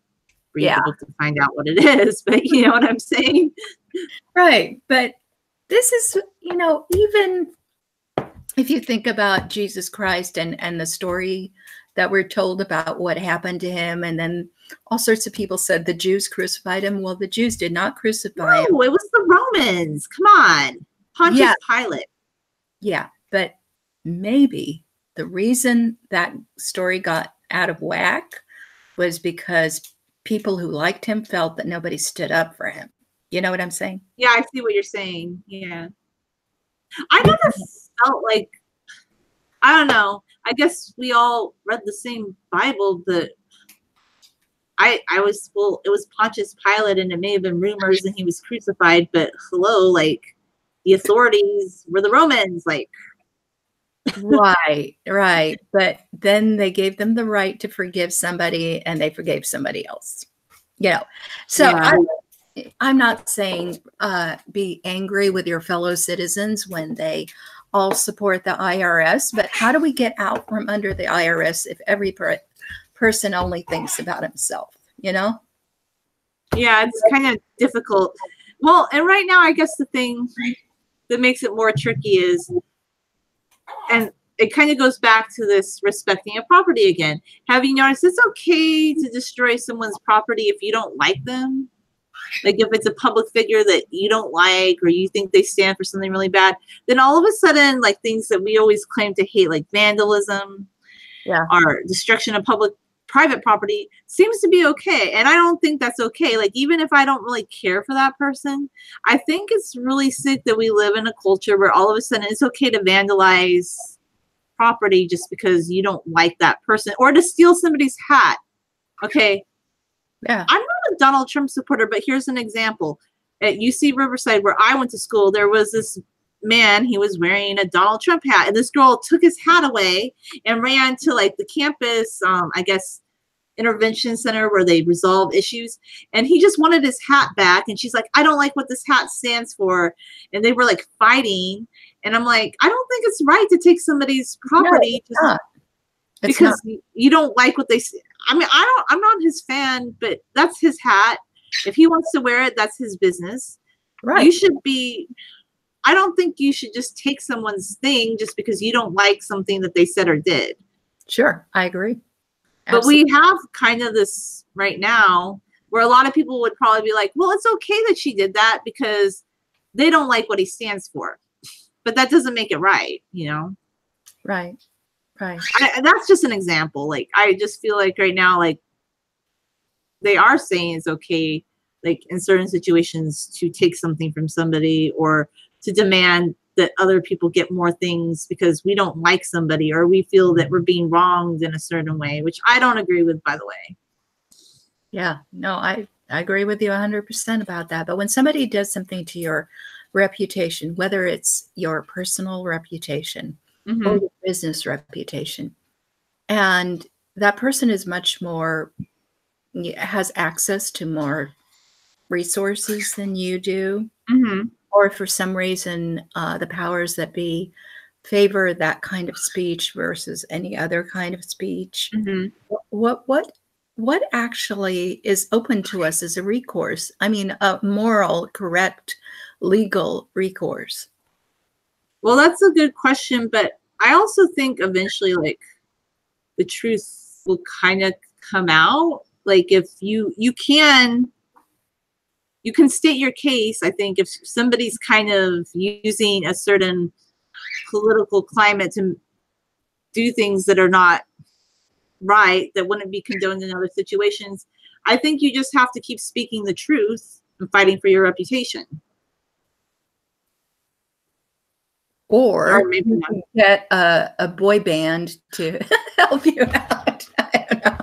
Read the book to find out what it is. But you know what I'm saying? Right. But this is, even if you think about Jesus Christ and the story that we're told about what happened to him, and then all sorts of people said the Jews crucified him. Well, the Jews did not crucify him. No, it was the Romans. Come on. Pontius Pilate. Yeah, but maybe the reason that story got out of whack was because people who liked him felt that nobody stood up for him. You know what I'm saying? Yeah, I see what you're saying. Yeah. I never felt like, I don't know. I guess we all read the same Bible, but it was Pontius Pilate, and it may have been rumors and he was crucified, but hello, like, the authorities were the Romans, like. Right. But then they gave them the right to forgive somebody, and they forgave somebody else. So I'm not saying be angry with your fellow citizens when they all support the IRS, but how do we get out from under the IRS if every person only thinks about himself, Yeah, it's kind of difficult. Well, and right now, I guess the thing that makes it more tricky is, and it kind of goes back to this respecting a property again. Have you noticed it's okay to destroy someone's property if you don't like them? Like, if it's a public figure that you don't like, or you think they stand for something really bad, then all of a sudden, like, things that we always claim to hate, like vandalism or destruction of private property, seems to be okay. And I don't think that's okay. Like, even if I don't really care for that person, I think it's really sick that we live in a culture where all of a sudden it's okay to vandalize property just because you don't like that person, or to steal somebody's hat. Okay. Yeah. I'm not a Donald Trump supporter, but here's an example. At UC Riverside, where I went to school, there was this man, he was wearing a Donald Trump hat, and this girl took his hat away and ran to, like, the campus, I guess, intervention center where they resolve issues, and he just wanted his hat back, and she's like, I don't like what this hat stands for, and they were, like, fighting, and I'm like, I don't think it's right to take somebody's property because you don't like what they say. I mean, I'm not his fan, but that's his hat. If he wants to wear it, that's his business. Right. I don't think you should just take someone's thing just because you don't like something that they said or did. Sure. I agree. But we have kind of this right now where a lot of people would probably be like, well, it's okay that she did that because they don't like what he stands for. But that doesn't make it right, Right. That's just an example. Like, I just feel like right now, like, they are saying it's okay, like, in certain situations, to take something from somebody or to demand that other people get more things because we don't like somebody or we feel that we're being wronged in a certain way, which I don't agree with, by the way. Yeah, no, I agree with you 100% about that. But when somebody does something to your reputation, whether it's your personal reputation or your business reputation, and that person is much more, has access to more resources than you do, or for some reason, the powers that be favor that kind of speech versus any other kind of speech. What actually is open to us as a recourse? I mean, a moral, correct, legal recourse. Well, that's a good question, but I also think eventually, like, the truth will kind of come out. Like, if you can state your case. I think if somebody's kind of using a certain political climate to do things that are not right, that wouldn't be condoned in other situations, I think you just have to keep speaking the truth and fighting for your reputation. Or maybe you can get a boy band to help you out.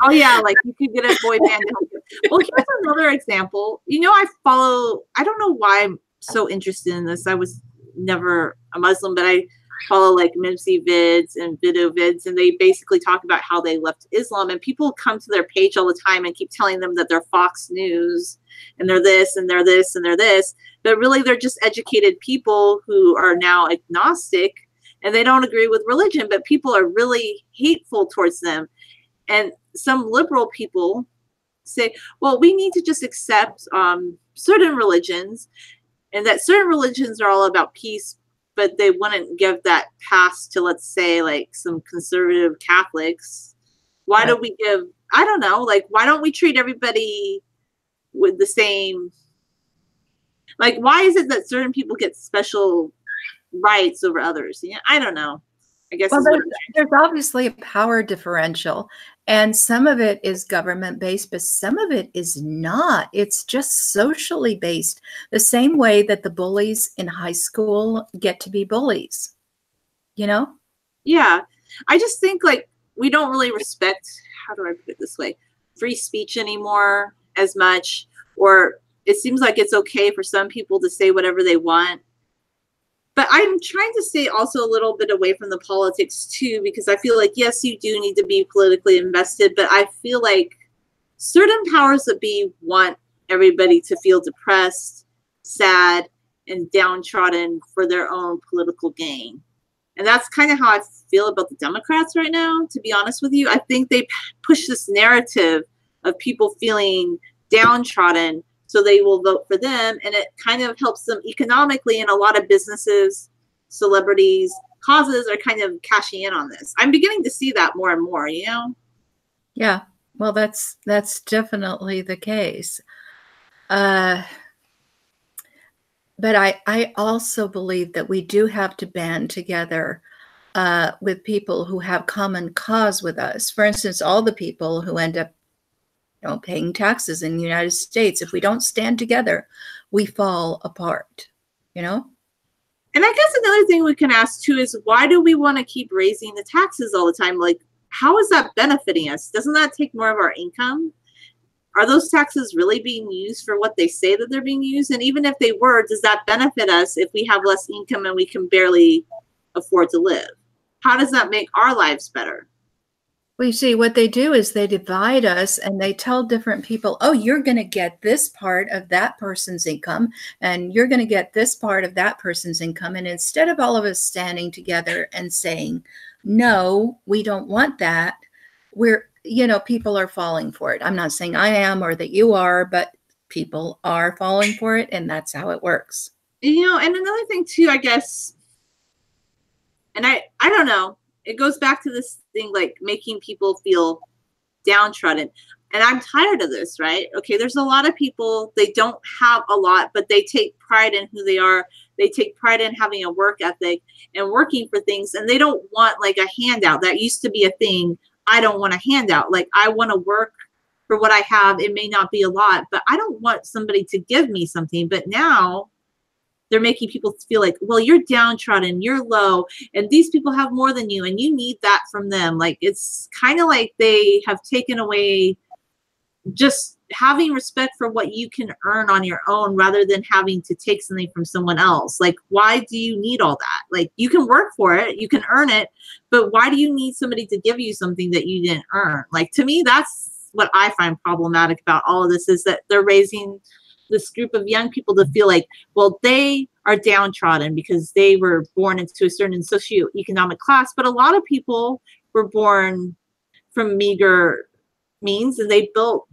Oh yeah, like you could get a boy band to help you. Well, here's another example. I don't know why I'm so interested in this. I was never a Muslim, but I follow like Mimsy vids and video vids, and they basically talk about how they left Islam, and people come to their page all the time and keep telling them that they're Fox News and they're this and they're this and they're this, but really they're just educated people who are now agnostic and they don't agree with religion, but people are really hateful towards them. And some liberal people say, well, we need to just accept certain religions, and that certain religions are all about peace, but they wouldn't give that pass to, let's say, like some conservative Catholics. Why do we give, I don't know, like, why don't we treat everybody with the same, like, why is it that certain people get special rights over others? I don't know. I guess there's obviously a power differential, and some of it is government based, but some of it is not. It's just socially based, the same way that the bullies in high school get to be bullies, Yeah. I just think, like, we don't really respect, how do I put it this way, free speech anymore as much, or it seems like it's okay for some people to say whatever they want. But I'm trying to stay also a little bit away from the politics too, because I feel like, yes, you do need to be politically invested, but I feel like certain powers that be want everybody to feel depressed, sad, and downtrodden for their own political gain. And that's kind of how I feel about the Democrats right now, to be honest with you. I think they push this narrative of people feeling downtrodden, so they will vote for them, and it kind of helps them economically, and a lot of businesses, celebrities, causes are kind of cashing in on this. I'm beginning to see that more and more, Yeah, well, that's definitely the case. But I also believe that we do have to band together with people who have common cause with us. For instance, all the people who end up paying taxes in the United States, if we don't stand together, we fall apart, And I guess another thing we can ask too is, why do we want to keep raising the taxes all the time? Like, how is that benefiting us? Doesn't that take more of our income? Are those taxes really being used for what they say that they're being used? And even if they were, does that benefit us if we have less income and we can barely afford to live? How does that make our lives better? Well, you see, what they do is they divide us, and they tell different people, oh, you're going to get this part of that person's income, and you're going to get this part of that person's income. And instead of all of us standing together and saying, no, we don't want that, people are falling for it. I'm not saying I am or that you are, but people are falling for it, and that's how it works. And another thing too, I guess, and I don't know, it goes back to this thing, like making people feel downtrodden. And I'm tired of this, right? Okay, there's a lot of people, they don't have a lot, but they take pride in who they are. They take pride in having a work ethic and working for things. And they don't want like a handout. That used to be a thing. I don't want a handout. Like, I want to work for what I have. It may not be a lot, but I don't want somebody to give me something. But now they're making people feel like, well, you're downtrodden, you're low, and these people have more than you, and you need that from them. Like, it's kind of like they have taken away just having respect for what you can earn on your own rather than having to take something from someone else. Like, why do you need all that? Like, you can work for it, you can earn it, but why do you need somebody to give you something that you didn't earn? Like, to me, that's what I find problematic about all of this, is that they're raising this group of young people to feel like, well, they are downtrodden because they were born into a certain socioeconomic class, but a lot of people were born from meager means and they built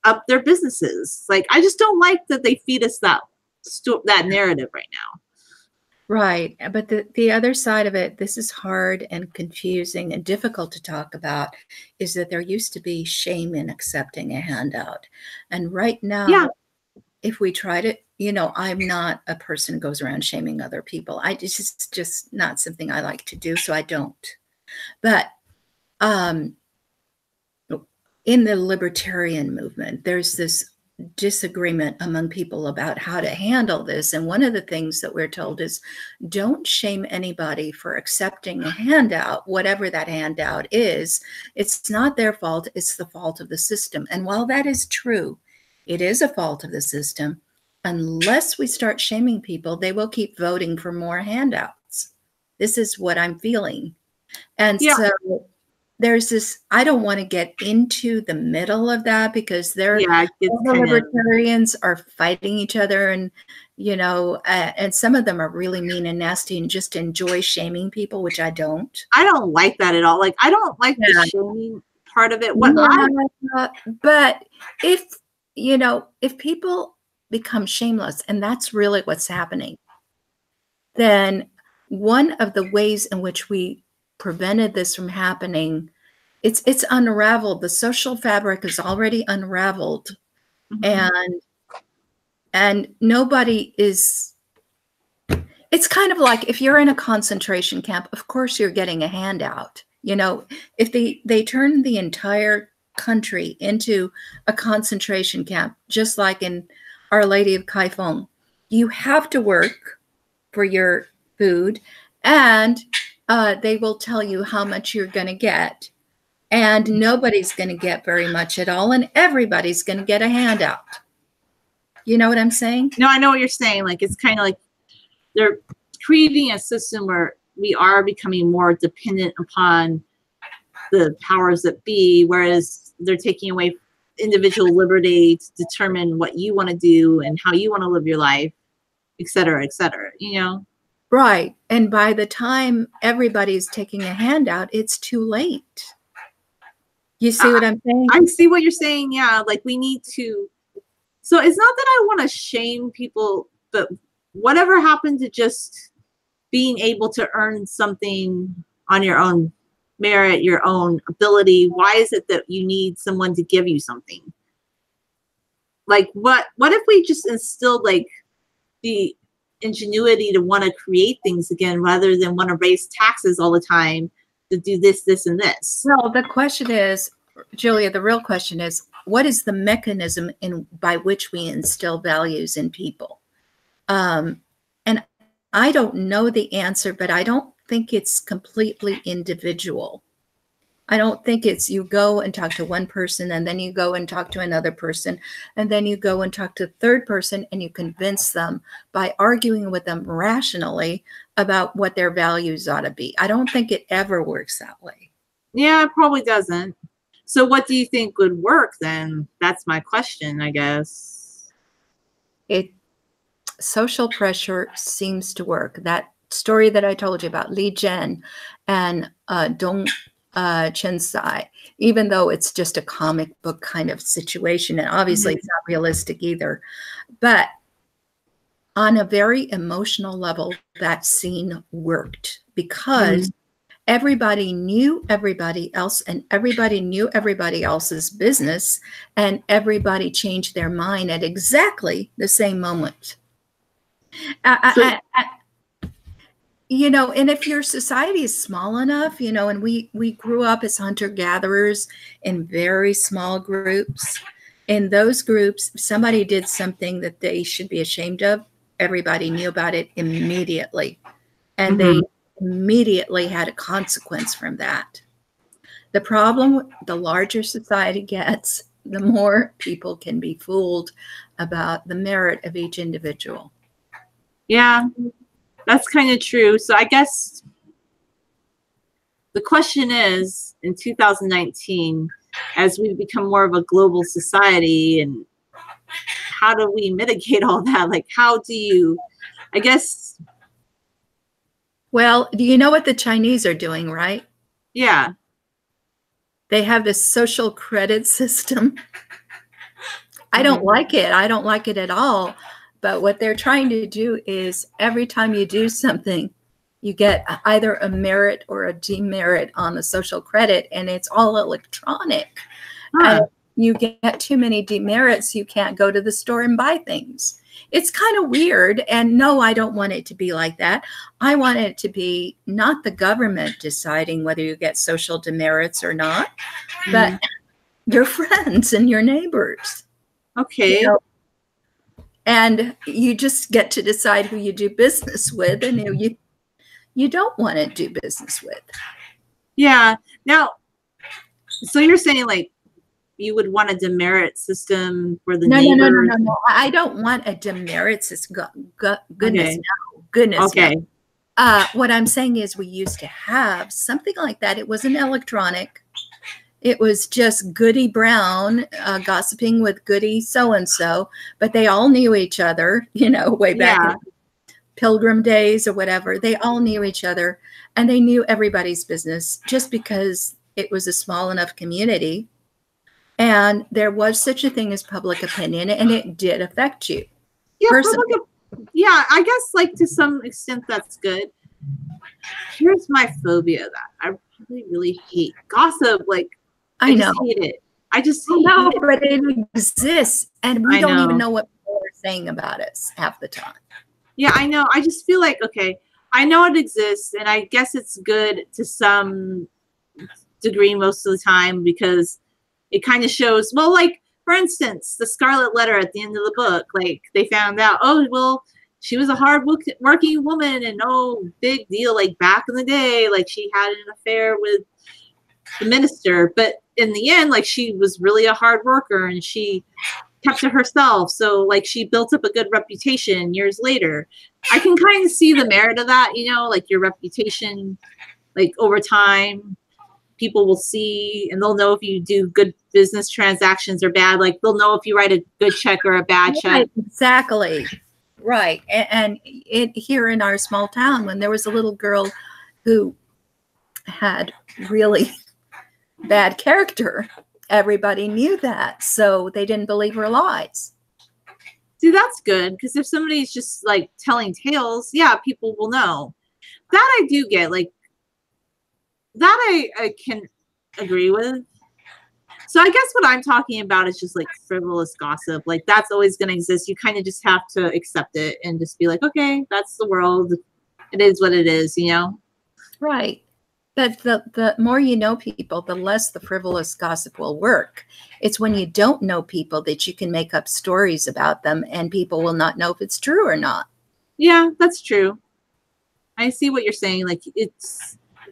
up their businesses. Like, I just don't like that they feed us that narrative right now. Right. But the other side of it, this is hard and confusing and difficult to talk about, is that there used to be shame in accepting a handout. And right now, if we try to, I'm not a person who goes around shaming other people. It's just not something I like to do, so I don't. But in the libertarian movement, there's this disagreement among people about how to handle this. And one of the things that we're told is, don't shame anybody for accepting a handout, whatever that handout is. It's not their fault, it's the fault of the system. And while that is true, it is a fault of the system. Unless we start shaming people, they will keep voting for more handouts. This is what I'm feeling. And so there's this, I don't want to get into the middle of that, because the libertarians are fighting each other, and, and some of them are really mean and nasty and just enjoy shaming people, which I don't. I don't like that at all. Like, I don't like the shaming part of it. But if people become shameless, and that's really what's happening, then one of the ways in which we prevented this from happening, it's unraveled. The social fabric is already unraveled, and nobody is. It's kind of like if you're in a concentration camp, of course you're getting a handout. If they turn the entire country into a concentration camp, just like in Our Lady of Kaifeng, you have to work for your food, and they will tell you how much you're going to get, and nobody's going to get very much at all, and everybody's going to get a handout. You know what I'm saying? No, I know what you're saying. Like, it's kind of like they're creating a system where we are becoming more dependent upon the powers that be, whereas they're taking away individual liberty to determine what you want to do and how you want to live your life, et cetera, Right. And by the time everybody's taking a handout, it's too late. You see what I'm saying? I see what you're saying. Yeah. Like, we need to. So it's not that I want to shame people, but whatever happened to just being able to earn something on your own merit, your own ability? Why is it that you need someone to give you something? Like, what if we just instilled like the ingenuity to want to create things again, rather than want to raise taxes all the time to do this, this, and this? Well, the question is, Julia, the real question is, what is the mechanism by which we instill values in people? And I don't know the answer, but I don't think it's completely individual. I don't think it's you go and talk to one person, and then you go and talk to another person, and then you go and talk to the third person, and you convince them by arguing with them rationally about what their values ought to be. I don't think it ever works that way. Yeah, it probably doesn't. So what do you think would work then? That's my question, I guess. Social pressure seems to work. That story that I told you about Li Zhen and Dong Chensai, even though it's just a comic book kind of situation, and obviously it's not realistic either, but on a very emotional level, that scene worked because everybody knew everybody else, and everybody knew everybody else's business, and everybody changed their mind at exactly the same moment. And if your society is small enough, and we grew up as hunter-gatherers in very small groups. In those groups, somebody did something that they should be ashamed of, everybody knew about it immediately. And Mm-hmm. they immediately had a consequence from that. The problem, the larger society gets, the more people can be fooled about the merit of each individual. Yeah, that's kind of true. So I guess the question is, in 2019, as we become more of a global society, and how do we mitigate all that? Like, how do you, I guess, Well, do you know what the Chinese are doing, right? yeah. They have this social credit system. I don't like it. I don't like it at all. But what they're trying to do is every time you do something, you get either a merit or a demerit on the social credit, and it's all electronic. Huh. And you get too many demerits, you can't go to the store and buy things. It's kind of weird. And no, I don't want it to be like that. I want it to be not the government deciding whether you get social demerits or not, but your friends and your neighbors. Okay. You know, and you just get to decide who you do business with and who you don't want to do business with. Yeah. Now, so you're saying like you would want a demerit system for the neighbors? No. I don't want a demerit system. Goodness, Okay. no. Goodness, Okay. no. What I'm saying is we used to have something like that. It wasn't electronic. It was just Goody Brown gossiping with Goody so-and-so, but they all knew each other, way back in Pilgrim days or whatever. They all knew each other, and they knew everybody's business just because it was a small enough community. And there was such a thing as public opinion, and it did affect you. Yeah, I guess like to some extent that's good. Here's my phobia that I really, really hate. Gossip, like I just hate it. I just hate it. But it exists, and we don't even know what people are saying about us half the time. Yeah, I know. I just feel like, okay, I know it exists, and I guess it's good to some degree most of the time because it kind of shows, well, like, for instance, the Scarlet Letter at the end of the book, like, they found out, oh, well, she was a hard-working woman, and oh, big deal, like, back in the day, like, she had an affair with the minister, but in the end, like, she was really a hard worker, and she kept to herself, so, like, she built up a good reputation years later. I can kind of see the merit of that, like, your reputation, like, over time, people will see, and they'll know if you do good business transactions or bad. Like, they'll know if you write a good check or a bad check. Exactly. Right. And here in our small town, when there was a little girl who had really bad character, everybody knew that. So they didn't believe her lies. See, that's good. Because if somebody's just like telling tales, yeah, people will know. That I do get. Like, that I can agree with. So I guess what I'm talking about is just like frivolous gossip. Like, that's always going to exist. You kind of just have to accept it and just be like, okay, that's the world. It is what it is, Right. But the more you know people, the less the frivolous gossip will work. It's when you don't know people that you can make up stories about them and people will not know if it's true or not. Yeah, that's true. I see what you're saying. Like,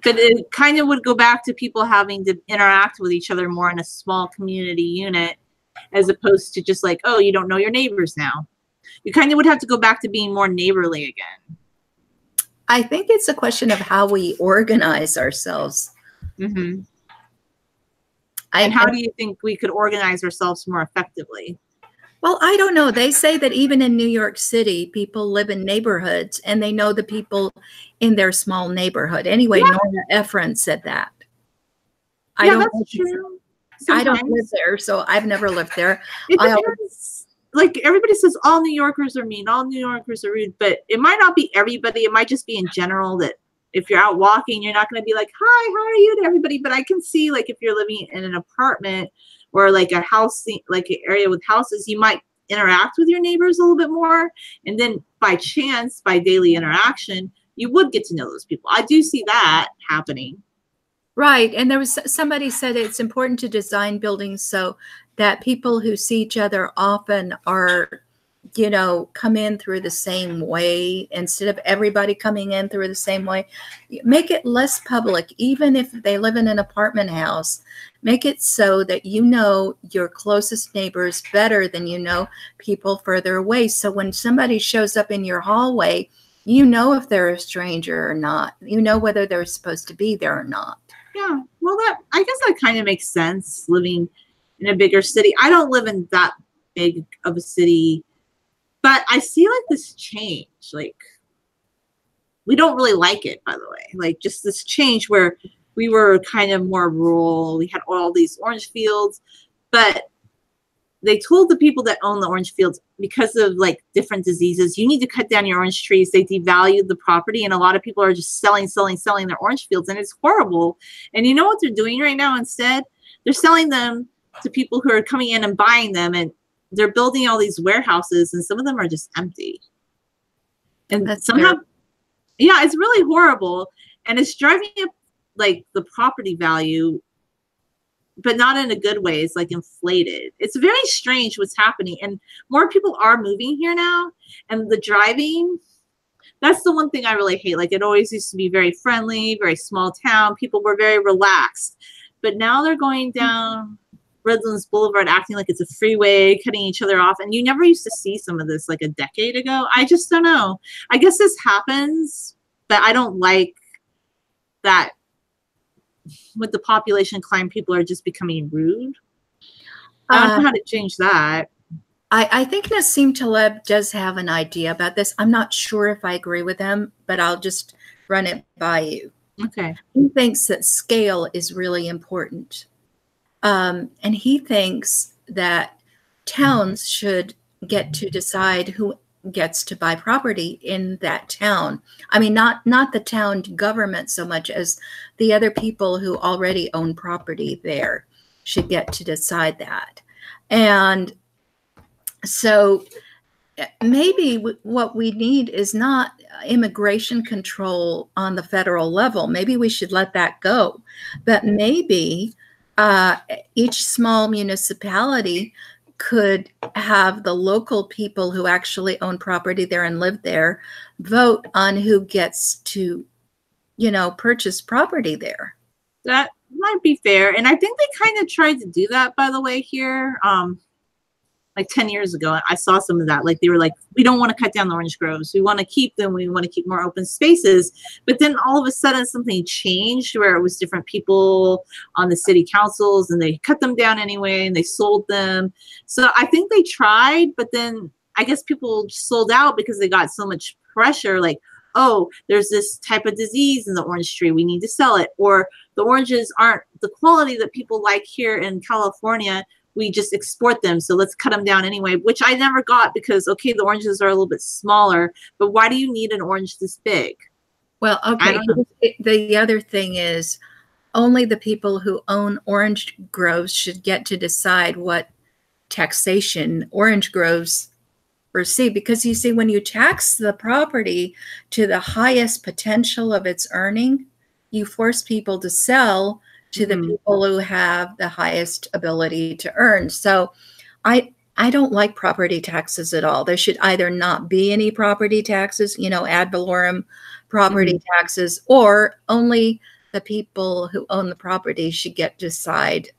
but it kind of would go back to people having to interact with each other more in a small community unit, as opposed to just like, oh, you don't know your neighbors now. You kind of would have to go back to being more neighborly again. I think it's a question of how we organize ourselves. Mm-hmm. And how do you think we could organize ourselves more effectively? Well, I don't know. They say that even in New York City, people live in neighborhoods and they know the people in their small neighborhood. Anyway, yeah. Norma Ephron said that. Yeah, that's true. I don't live there, so I've never lived there. It depends. Like, everybody says all New Yorkers are mean, all New Yorkers are rude, but it might not be everybody. It might just be in general that if you're out walking, you're not going to be like, hi, how are you to everybody? But I can see, like, if you're living in an apartment or like a house, like an area with houses, you might interact with your neighbors a little bit more. And then by chance, by daily interaction, you would get to know those people. I do see that happening. Right. And there was somebody said it's important to design buildings so that people who see each other often are come in through the same way instead of everybody coming in through the same way. Make it less public, even if they live in an apartment house. Make it so that your closest neighbors better than people further away. So when somebody shows up in your hallway, if they're a stranger or not. Whether they're supposed to be there or not. Yeah, well, I guess that kind of makes sense, living in a bigger city. I don't live in that big of a city, but I see like this change. Like, we don't really like it, by the way. Like, just this change where we were kind of more rural. We had all these orange fields, but they told the people that own the orange fields, because of like different diseases, you need to cut down your orange trees. They devalued the property, and a lot of people are just selling their orange fields, and it's horrible. And you know what they're doing right now instead? They're selling them to people who are coming in and buying them, and they're building all these warehouses, and some of them are just empty. And That's somehow, yeah, it's really horrible, and it's driving up like the property value, but not in a good way. It's like inflated. It's very strange what's happening. And more people are moving here now. And the driving, that's the one thing I really hate. Like, it always used to be very friendly, very small town. People were very relaxed. But now they're going down Redlands Boulevard acting like it's a freeway, cutting each other off. And you never used to see some of this like a decade ago. I just don't know. I guess this happens, but I don't like that. With the population climb, people are just becoming rude. I don't know how to change that. I think Nassim Taleb does have an idea about this. I'm not sure if I agree with him, but I'll just run it by you. Okay. He thinks that scale is really important. And he thinks that towns should get to decide who gets to buy property in that town. I mean, not the town government so much as the other people who already own property there should get to decide that. And so maybe what we need is not immigration control on the federal level. Maybe we should let that go. But maybe each small municipality could have the local people who actually own property there and live there vote on who gets to, purchase property there. That might be fair. And I think they kind of tried to do that, by the way, here. Like 10 years ago, I saw some of that. Like, they were like, we don't want to cut down the orange groves. We want to keep them. We want to keep more open spaces. But then all of a sudden something changed where it was different people on the city councils, and they cut them down anyway, and they sold them. So I think they tried, but then I guess people sold out because they got so much pressure. Like, oh, there's this type of disease in the orange tree, we need to sell it. Or the oranges aren't the quality that people like here in California. We just export them, so let's cut them down anyway, which I never got, because, okay, the oranges are a little bit smaller, but why do you need an orange this big? Well, okay, the other thing is only the people who own orange groves should get to decide what taxation orange groves receive, because you see, when you tax the property to the highest potential of its earning, you force people to sell to the people who have the highest ability to earn. So I don't like property taxes at all. There should either not be any property taxes, ad valorem property taxes, or only the people who own the property should get to decide,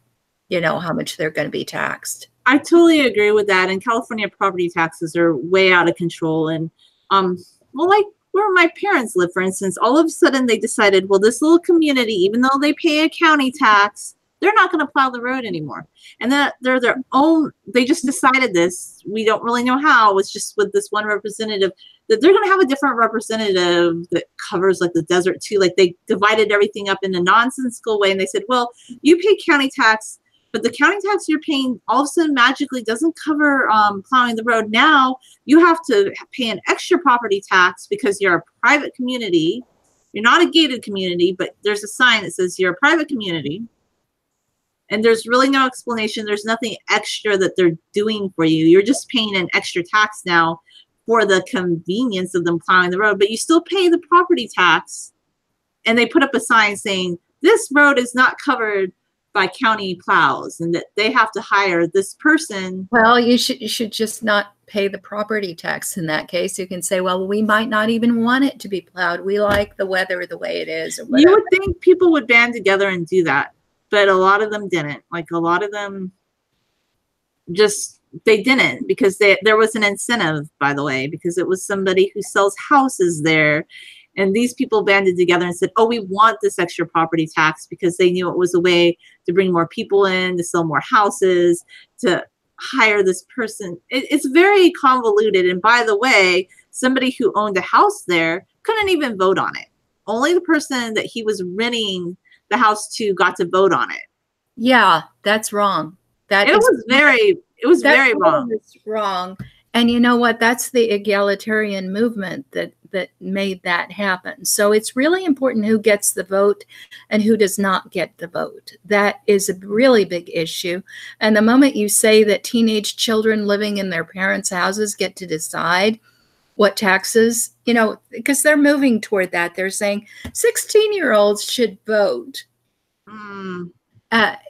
how much they're going to be taxed. I totally agree with that. And California property taxes are way out of control. And well, like where my parents live, for instance, all of a sudden they decided, well, this little community, even though they pay a county tax, they're not going to plow the road anymore. And that they're their own, they just decided this. We don't really know how. It's just with this one representative that they're going to have a different representative that covers like the desert too. Like, they divided everything up in a nonsensical way. And they said, well, you pay county tax, but the county tax you're paying all of a sudden magically doesn't cover plowing the road. Now you have to pay an extra property tax because you're a private community. You're not a gated community, but there's a sign that says you're a private community. And there's really no explanation. There's nothing extra that they're doing for you. You're just paying an extra tax now for the convenience of them plowing the road, but you still pay the property tax. And they put up a sign saying, this road is not covered by county plows, and that they have to hire this person. Well, you should just not pay the property tax in that case. You can say, well, we might not even want it to be plowed. We like the weather the way it is, or whatever. You would think people would band together and do that, but a lot of them didn't. Like a lot of them just, they didn't, because there was an incentive, by the way, because it was somebody who sells houses there. And these people banded together and said, oh, we want this extra property tax, because they knew it was a way to bring more people in, to sell more houses, to hire this person. It's very convoluted. And by the way, somebody who owned a house there couldn't even vote on it. Only the person that he was renting the house to got to vote on it. Yeah, that's wrong. It was very wrong. It's wrong. And you know what? That's the egalitarian movement that made that happen. So it's really important who gets the vote and who does not get the vote. That is a really big issue. And the moment you say that teenage children living in their parents' houses get to decide what taxes, you know, because they're moving toward that. They're saying 16-year-olds should vote.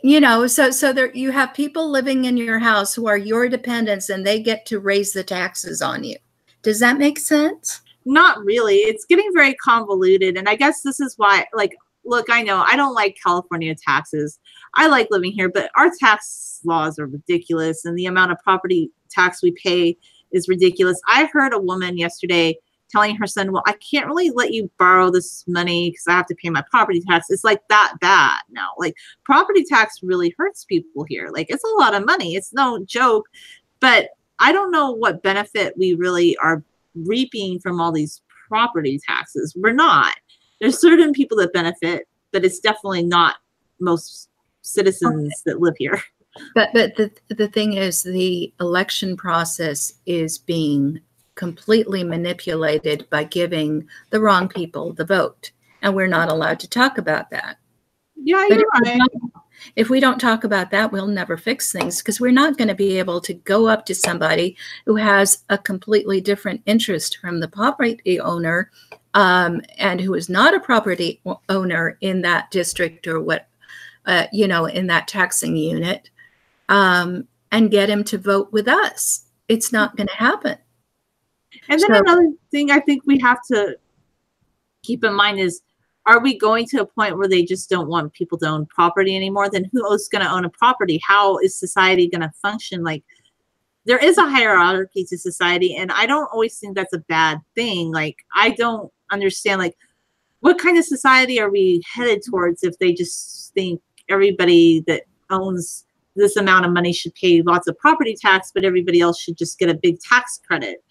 You know, so there you have people living in your house who are your dependents, and they get to raise the taxes on you. Does that make sense? Not really. It's getting very convoluted. And I guess this is why, like, look, I know I don't like California taxes. I like living here, but our tax laws are ridiculous. And the amount of property tax we pay is ridiculous. I heard a woman yesterday telling her son, well, I can't really let you borrow this money because I have to pay my property tax. It's like that bad now. Like, property tax really hurts people here. Like, it's a lot of money. It's no joke. But I don't know what benefit we really are reaping from all these property taxes. We're not. There's certain people that benefit, but it's definitely not most citizens that live here. But the thing is, the election process is being completely manipulated by giving the wrong people the vote. And we're not allowed to talk about that. Yeah, you're right. If we don't talk about that, we'll never fix things, because we're not going to be able to go up to somebody who has a completely different interest from the property owner, and who is not a property owner in that district or what, you know, in that taxing unit, and get him to vote with us. It's not going to happen. And then another thing I think we have to keep in mind is, are we going to a point where they just don't want people to own property anymore? Then who else is going to own a property? How is society going to function? Like, there is a hierarchy to society, and I don't always think that's a bad thing. Like, I don't understand, like, what kind of society are we headed towards if they just think everybody that owns this amount of money should pay lots of property tax, but everybody else should just get a big tax credit?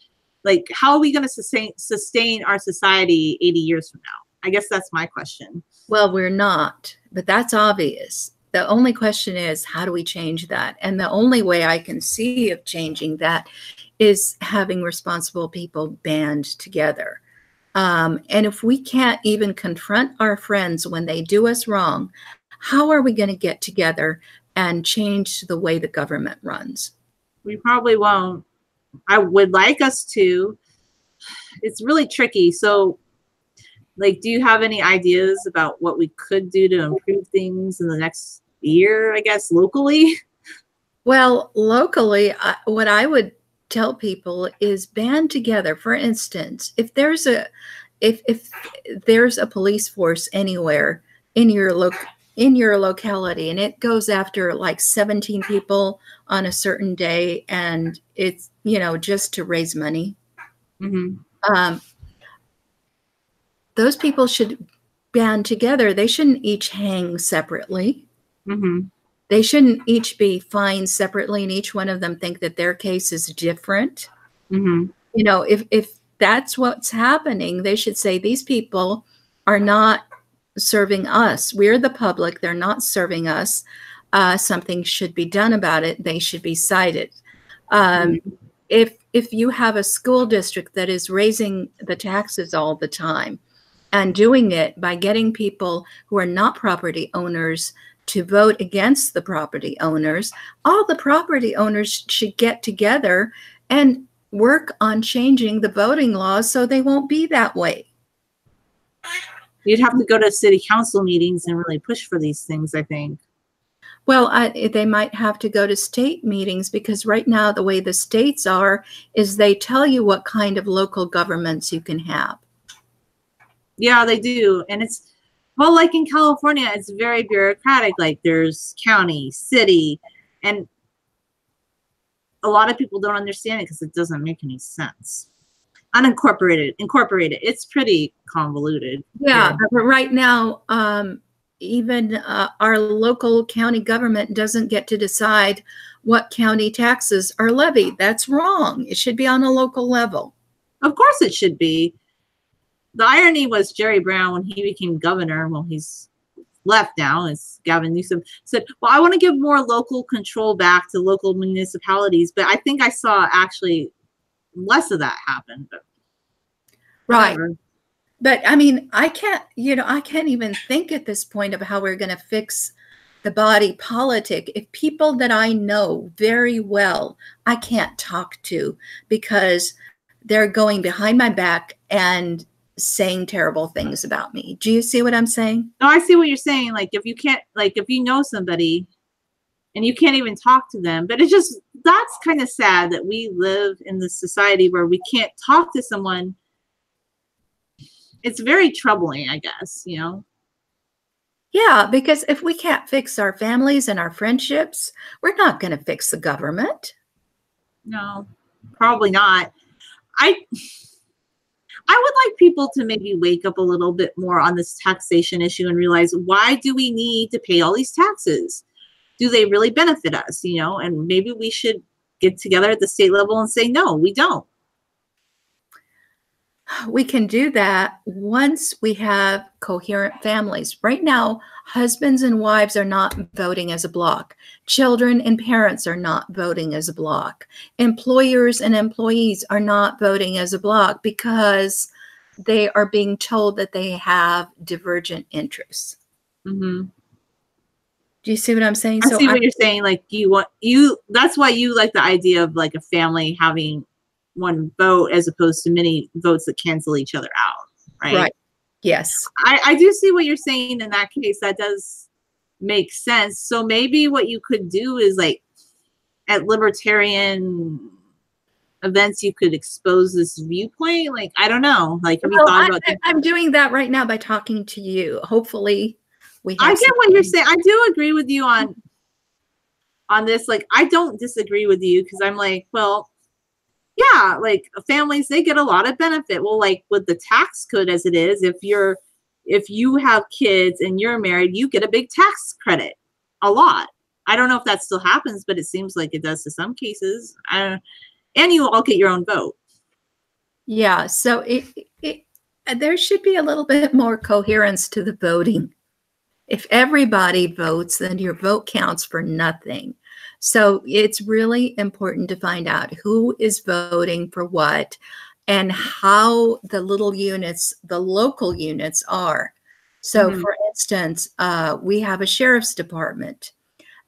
Like, how are we going to sustain our society 80 years from now? I guess that's my question. Well, we're not, but that's obvious. The only question is, how do we change that? And the only way I can see of changing that is having responsible people band together. And if we can't even confront our friends when they do us wrong, how are we going to get together and change the way the government runs? We probably won't. I would like us to. It's really tricky. So, like, do you have any ideas about what we could do to improve things in the next year, I guess, locally? Well, locally, what I would tell people is band together. For instance, if there's a police force anywhere in your locality, and it goes after like 17 people on a certain day, and it's, you know, just to raise money. Those people should band together. They shouldn't each hang separately. They shouldn't each be fined separately, and each one of them think that their case is different. You know, if that's what's happening, they should say, these people are not serving us. We're the public. They're not serving us. Something should be done about it. They should be cited. If you have a school district that is raising the taxes all the time, and doing it by getting people who are not property owners to vote against the property owners, all the property owners should get together and work on changing the voting laws so they won't be that way. You'd have to go to city council meetings and really push for these things, I think. Well, they might have to go to state meetings because right now the way the states are is they tell you what kind of local governments you can have. Yeah, they do. And it's, well, like in California, it's very bureaucratic. Like there's county, city, and a lot of people don't understand it because it doesn't make any sense. Unincorporated, incorporated. It's pretty convoluted. Yeah, but right now, even our local county government doesn't get to decide what county taxes are levied. That's wrong. It should be on a local level. Of course it should be. The irony was Jerry Brown, when he became governor, well, he's left now, as Gavin Newsom said, well, I want to give more local control back to local municipalities. But I think I saw actually less of that happen. But right. whatever. But I mean, I can't even think at this point of how we're going to fix the body politic if people that I know very well, I can't talk to because they're going behind my back and saying terrible things about me. Do you see what I'm saying? No, I see what you're saying. Like if you can't, like if you know somebody and you can't even talk to them, but it's just, that's kind of sad that we live in this society where we can't talk to someone. It's very troubling, I guess, you know? Yeah, because if we can't fix our families and our friendships, we're not going to fix the government. No, probably not. I would like people to maybe wake up a little bit more on this taxation issue and realize, why do we need to pay all these taxes? Do they really benefit us, you know? And maybe we should get together at the state level and say, no, we don't. We can do that once we have coherent families. Right now, husbands and wives are not voting as a block. Children and parents are not voting as a block. Employers and employees are not voting as a block because they are being told that they have divergent interests. Mm-hmm. Do you see what I'm saying? I see what you're saying. Like that's why you like the idea of like a family having one vote as opposed to many votes that cancel each other out, right? Right. Yes. I do see what you're saying in that case. That does make sense. So maybe what you could do is like at libertarian events, you could expose this viewpoint. Like, I don't know. Like, have you thought about that? I'm doing that right now by talking to you. Hopefully I get what you're saying. I do agree with you on this. Like, I don't disagree with you because I'm like, well, yeah, like families, they get a lot of benefit. Well, like with the tax code as it is, if you have kids and you're married, you get a big tax credit, a lot. I don't know if that still happens, but it seems like it does to some cases. And you all get your own vote. Yeah, so there should be a little bit more coherence to the voting. If everybody votes, then your vote counts for nothing. So it's really important to find out who is voting for what and how the little units, the local units are. So for instance, we have a sheriff's department,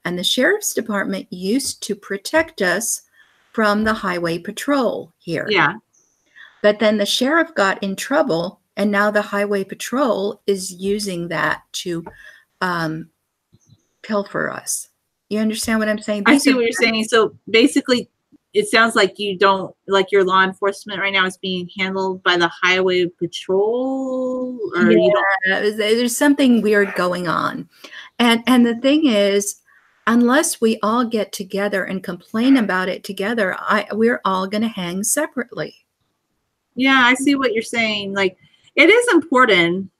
and the sheriff's department used to protect us from the highway patrol here. Yeah. But then the sheriff got in trouble, and now the highway patrol is using that to pilfer us. You understand what I'm saying? I see what you're saying. So basically, it sounds like you don't, like your law enforcement right now is being handled by the highway patrol, or you don't. There's something weird going on. And the thing is, unless we all get together and complain about it together, we're all going to hang separately. Yeah, I see what you're saying. Like, it is important,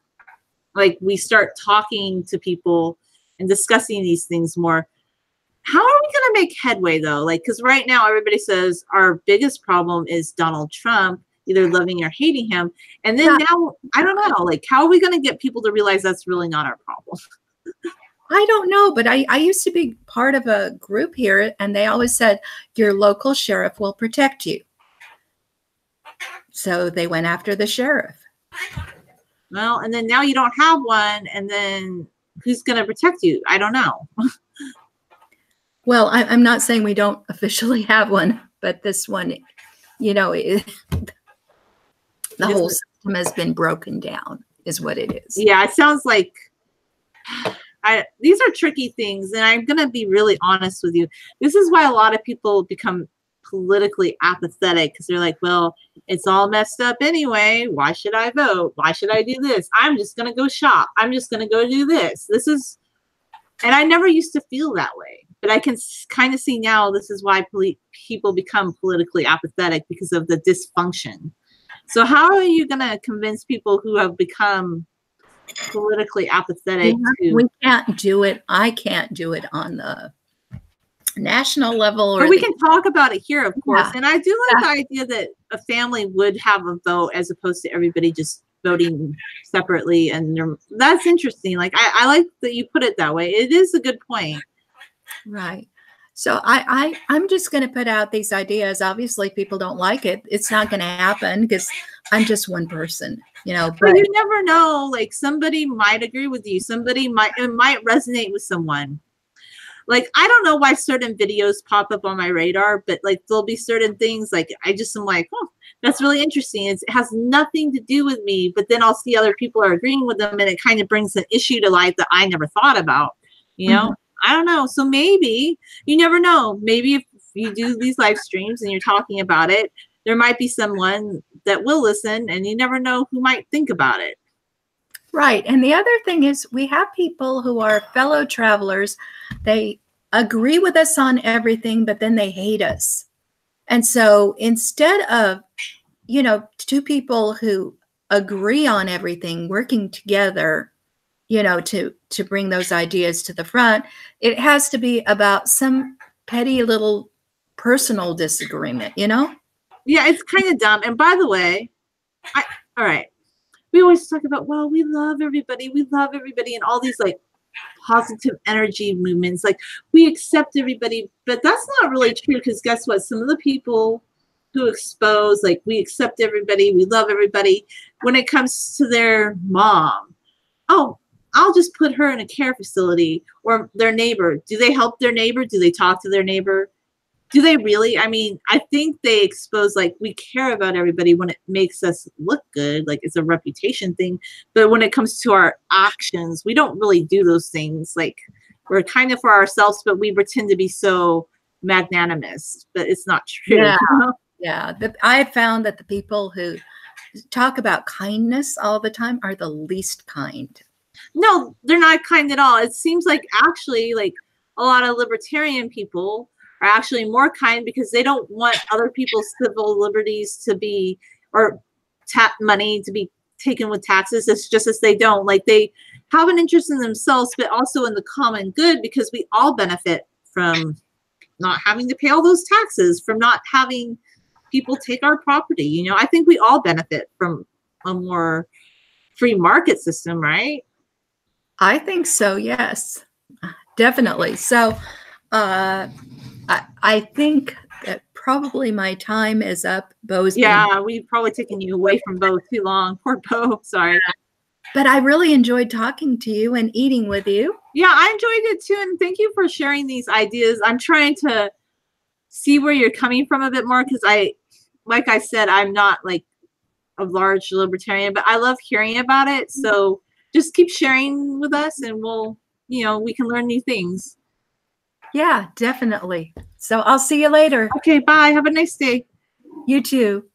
like, we start talking to people and discussing these things more. How are we going to make headway, though? Like, because right now everybody says our biggest problem is Donald Trump, either loving or hating him. And then now, I don't know, like, how are we going to get people to realize that's really not our problem? I don't know, but I used to be part of a group here, and they always said, your local sheriff will protect you. So they went after the sheriff. Well, and then now you don't have one, and then who's going to protect you? I don't know. Well, I'm not saying we don't officially have one, but this one, you know, the whole system has been broken down, is what it is. Yeah, it sounds like, these are tricky things, and I'm gonna be really honest with you. This is why a lot of people become politically apathetic, because they're like, well, it's all messed up anyway. Why should I vote? Why should I do this? I'm just gonna go shop. I'm just gonna go do this. And I never used to feel that way, but I can kind of see now this is why people become politically apathetic, because of the dysfunction. So how are you going to convince people who have become politically apathetic We can't do it. I can't do it on the national level. But we can talk about it here, of course. Yeah. And I do like the idea that a family would have a vote as opposed to everybody just voting separately. And that's interesting. Like, I like that you put it that way. It is a good point. Right. So I'm just going to put out these ideas. Obviously, people don't like it. It's not going to happen because I'm just one person, you know. But you never know. Like, somebody might agree with you. It might resonate with someone. Like, I don't know why certain videos pop up on my radar, but like there'll be certain things like I just am like, oh, that's really interesting. It has nothing to do with me, but then I'll see other people are agreeing with them, and it kind of brings an issue to light that I never thought about, you know? I don't know. So maybe, you never know. Maybe if you do these live streams and you're talking about it, there might be someone that will listen, and you never know who might think about it. Right. And the other thing is we have people who are fellow travelers. They agree with us on everything, but then they hate us. And so instead of, you know, two people who agree on everything working together, you know, to bring those ideas to the front, it has to be about some petty little personal disagreement, you know? Yeah, it's kind of dumb. And by the way, all right. We always talk about, well, we love everybody, and all these like positive energy movements. Like, we accept everybody, but that's not really true, because guess what? Some of the people who expose, like, we accept everybody, we love everybody, when it comes to their mom, oh, I'll just put her in a care facility, or their neighbor. Do they help their neighbor? Do they talk to their neighbor? Do they really? I mean, I think they expose, like, we care about everybody when it makes us look good, like it's a reputation thing. But when it comes to our actions, we don't really do those things. Like, we're kind of for ourselves, but we pretend to be so magnanimous, but it's not true. Yeah. Yeah. I found that the people who talk about kindness all the time are the least kind. No, they're not kind at all. It seems like actually, like, a lot of libertarian people are actually more kind, because they don't want other people's civil liberties to be, or money to be taken with taxes. It's just as they don't, like, they have an interest in themselves, but also in the common good, because we all benefit from not having to pay all those taxes, from not having people take our property. You know, I think we all benefit from a more free market system, right? I think so. Yes, definitely. So, I think that probably my time is up. Bo's we've probably taken you away from Bo too long. Poor Bo. Sorry. But I really enjoyed talking to you and eating with you. Yeah, I enjoyed it too. And thank you for sharing these ideas. I'm trying to see where you're coming from a bit more, because like I said, I'm not like a large libertarian, but I love hearing about it. So just keep sharing with us, and we can learn new things. Yeah, definitely. So I'll see you later. Okay, bye. Have a nice day. You too.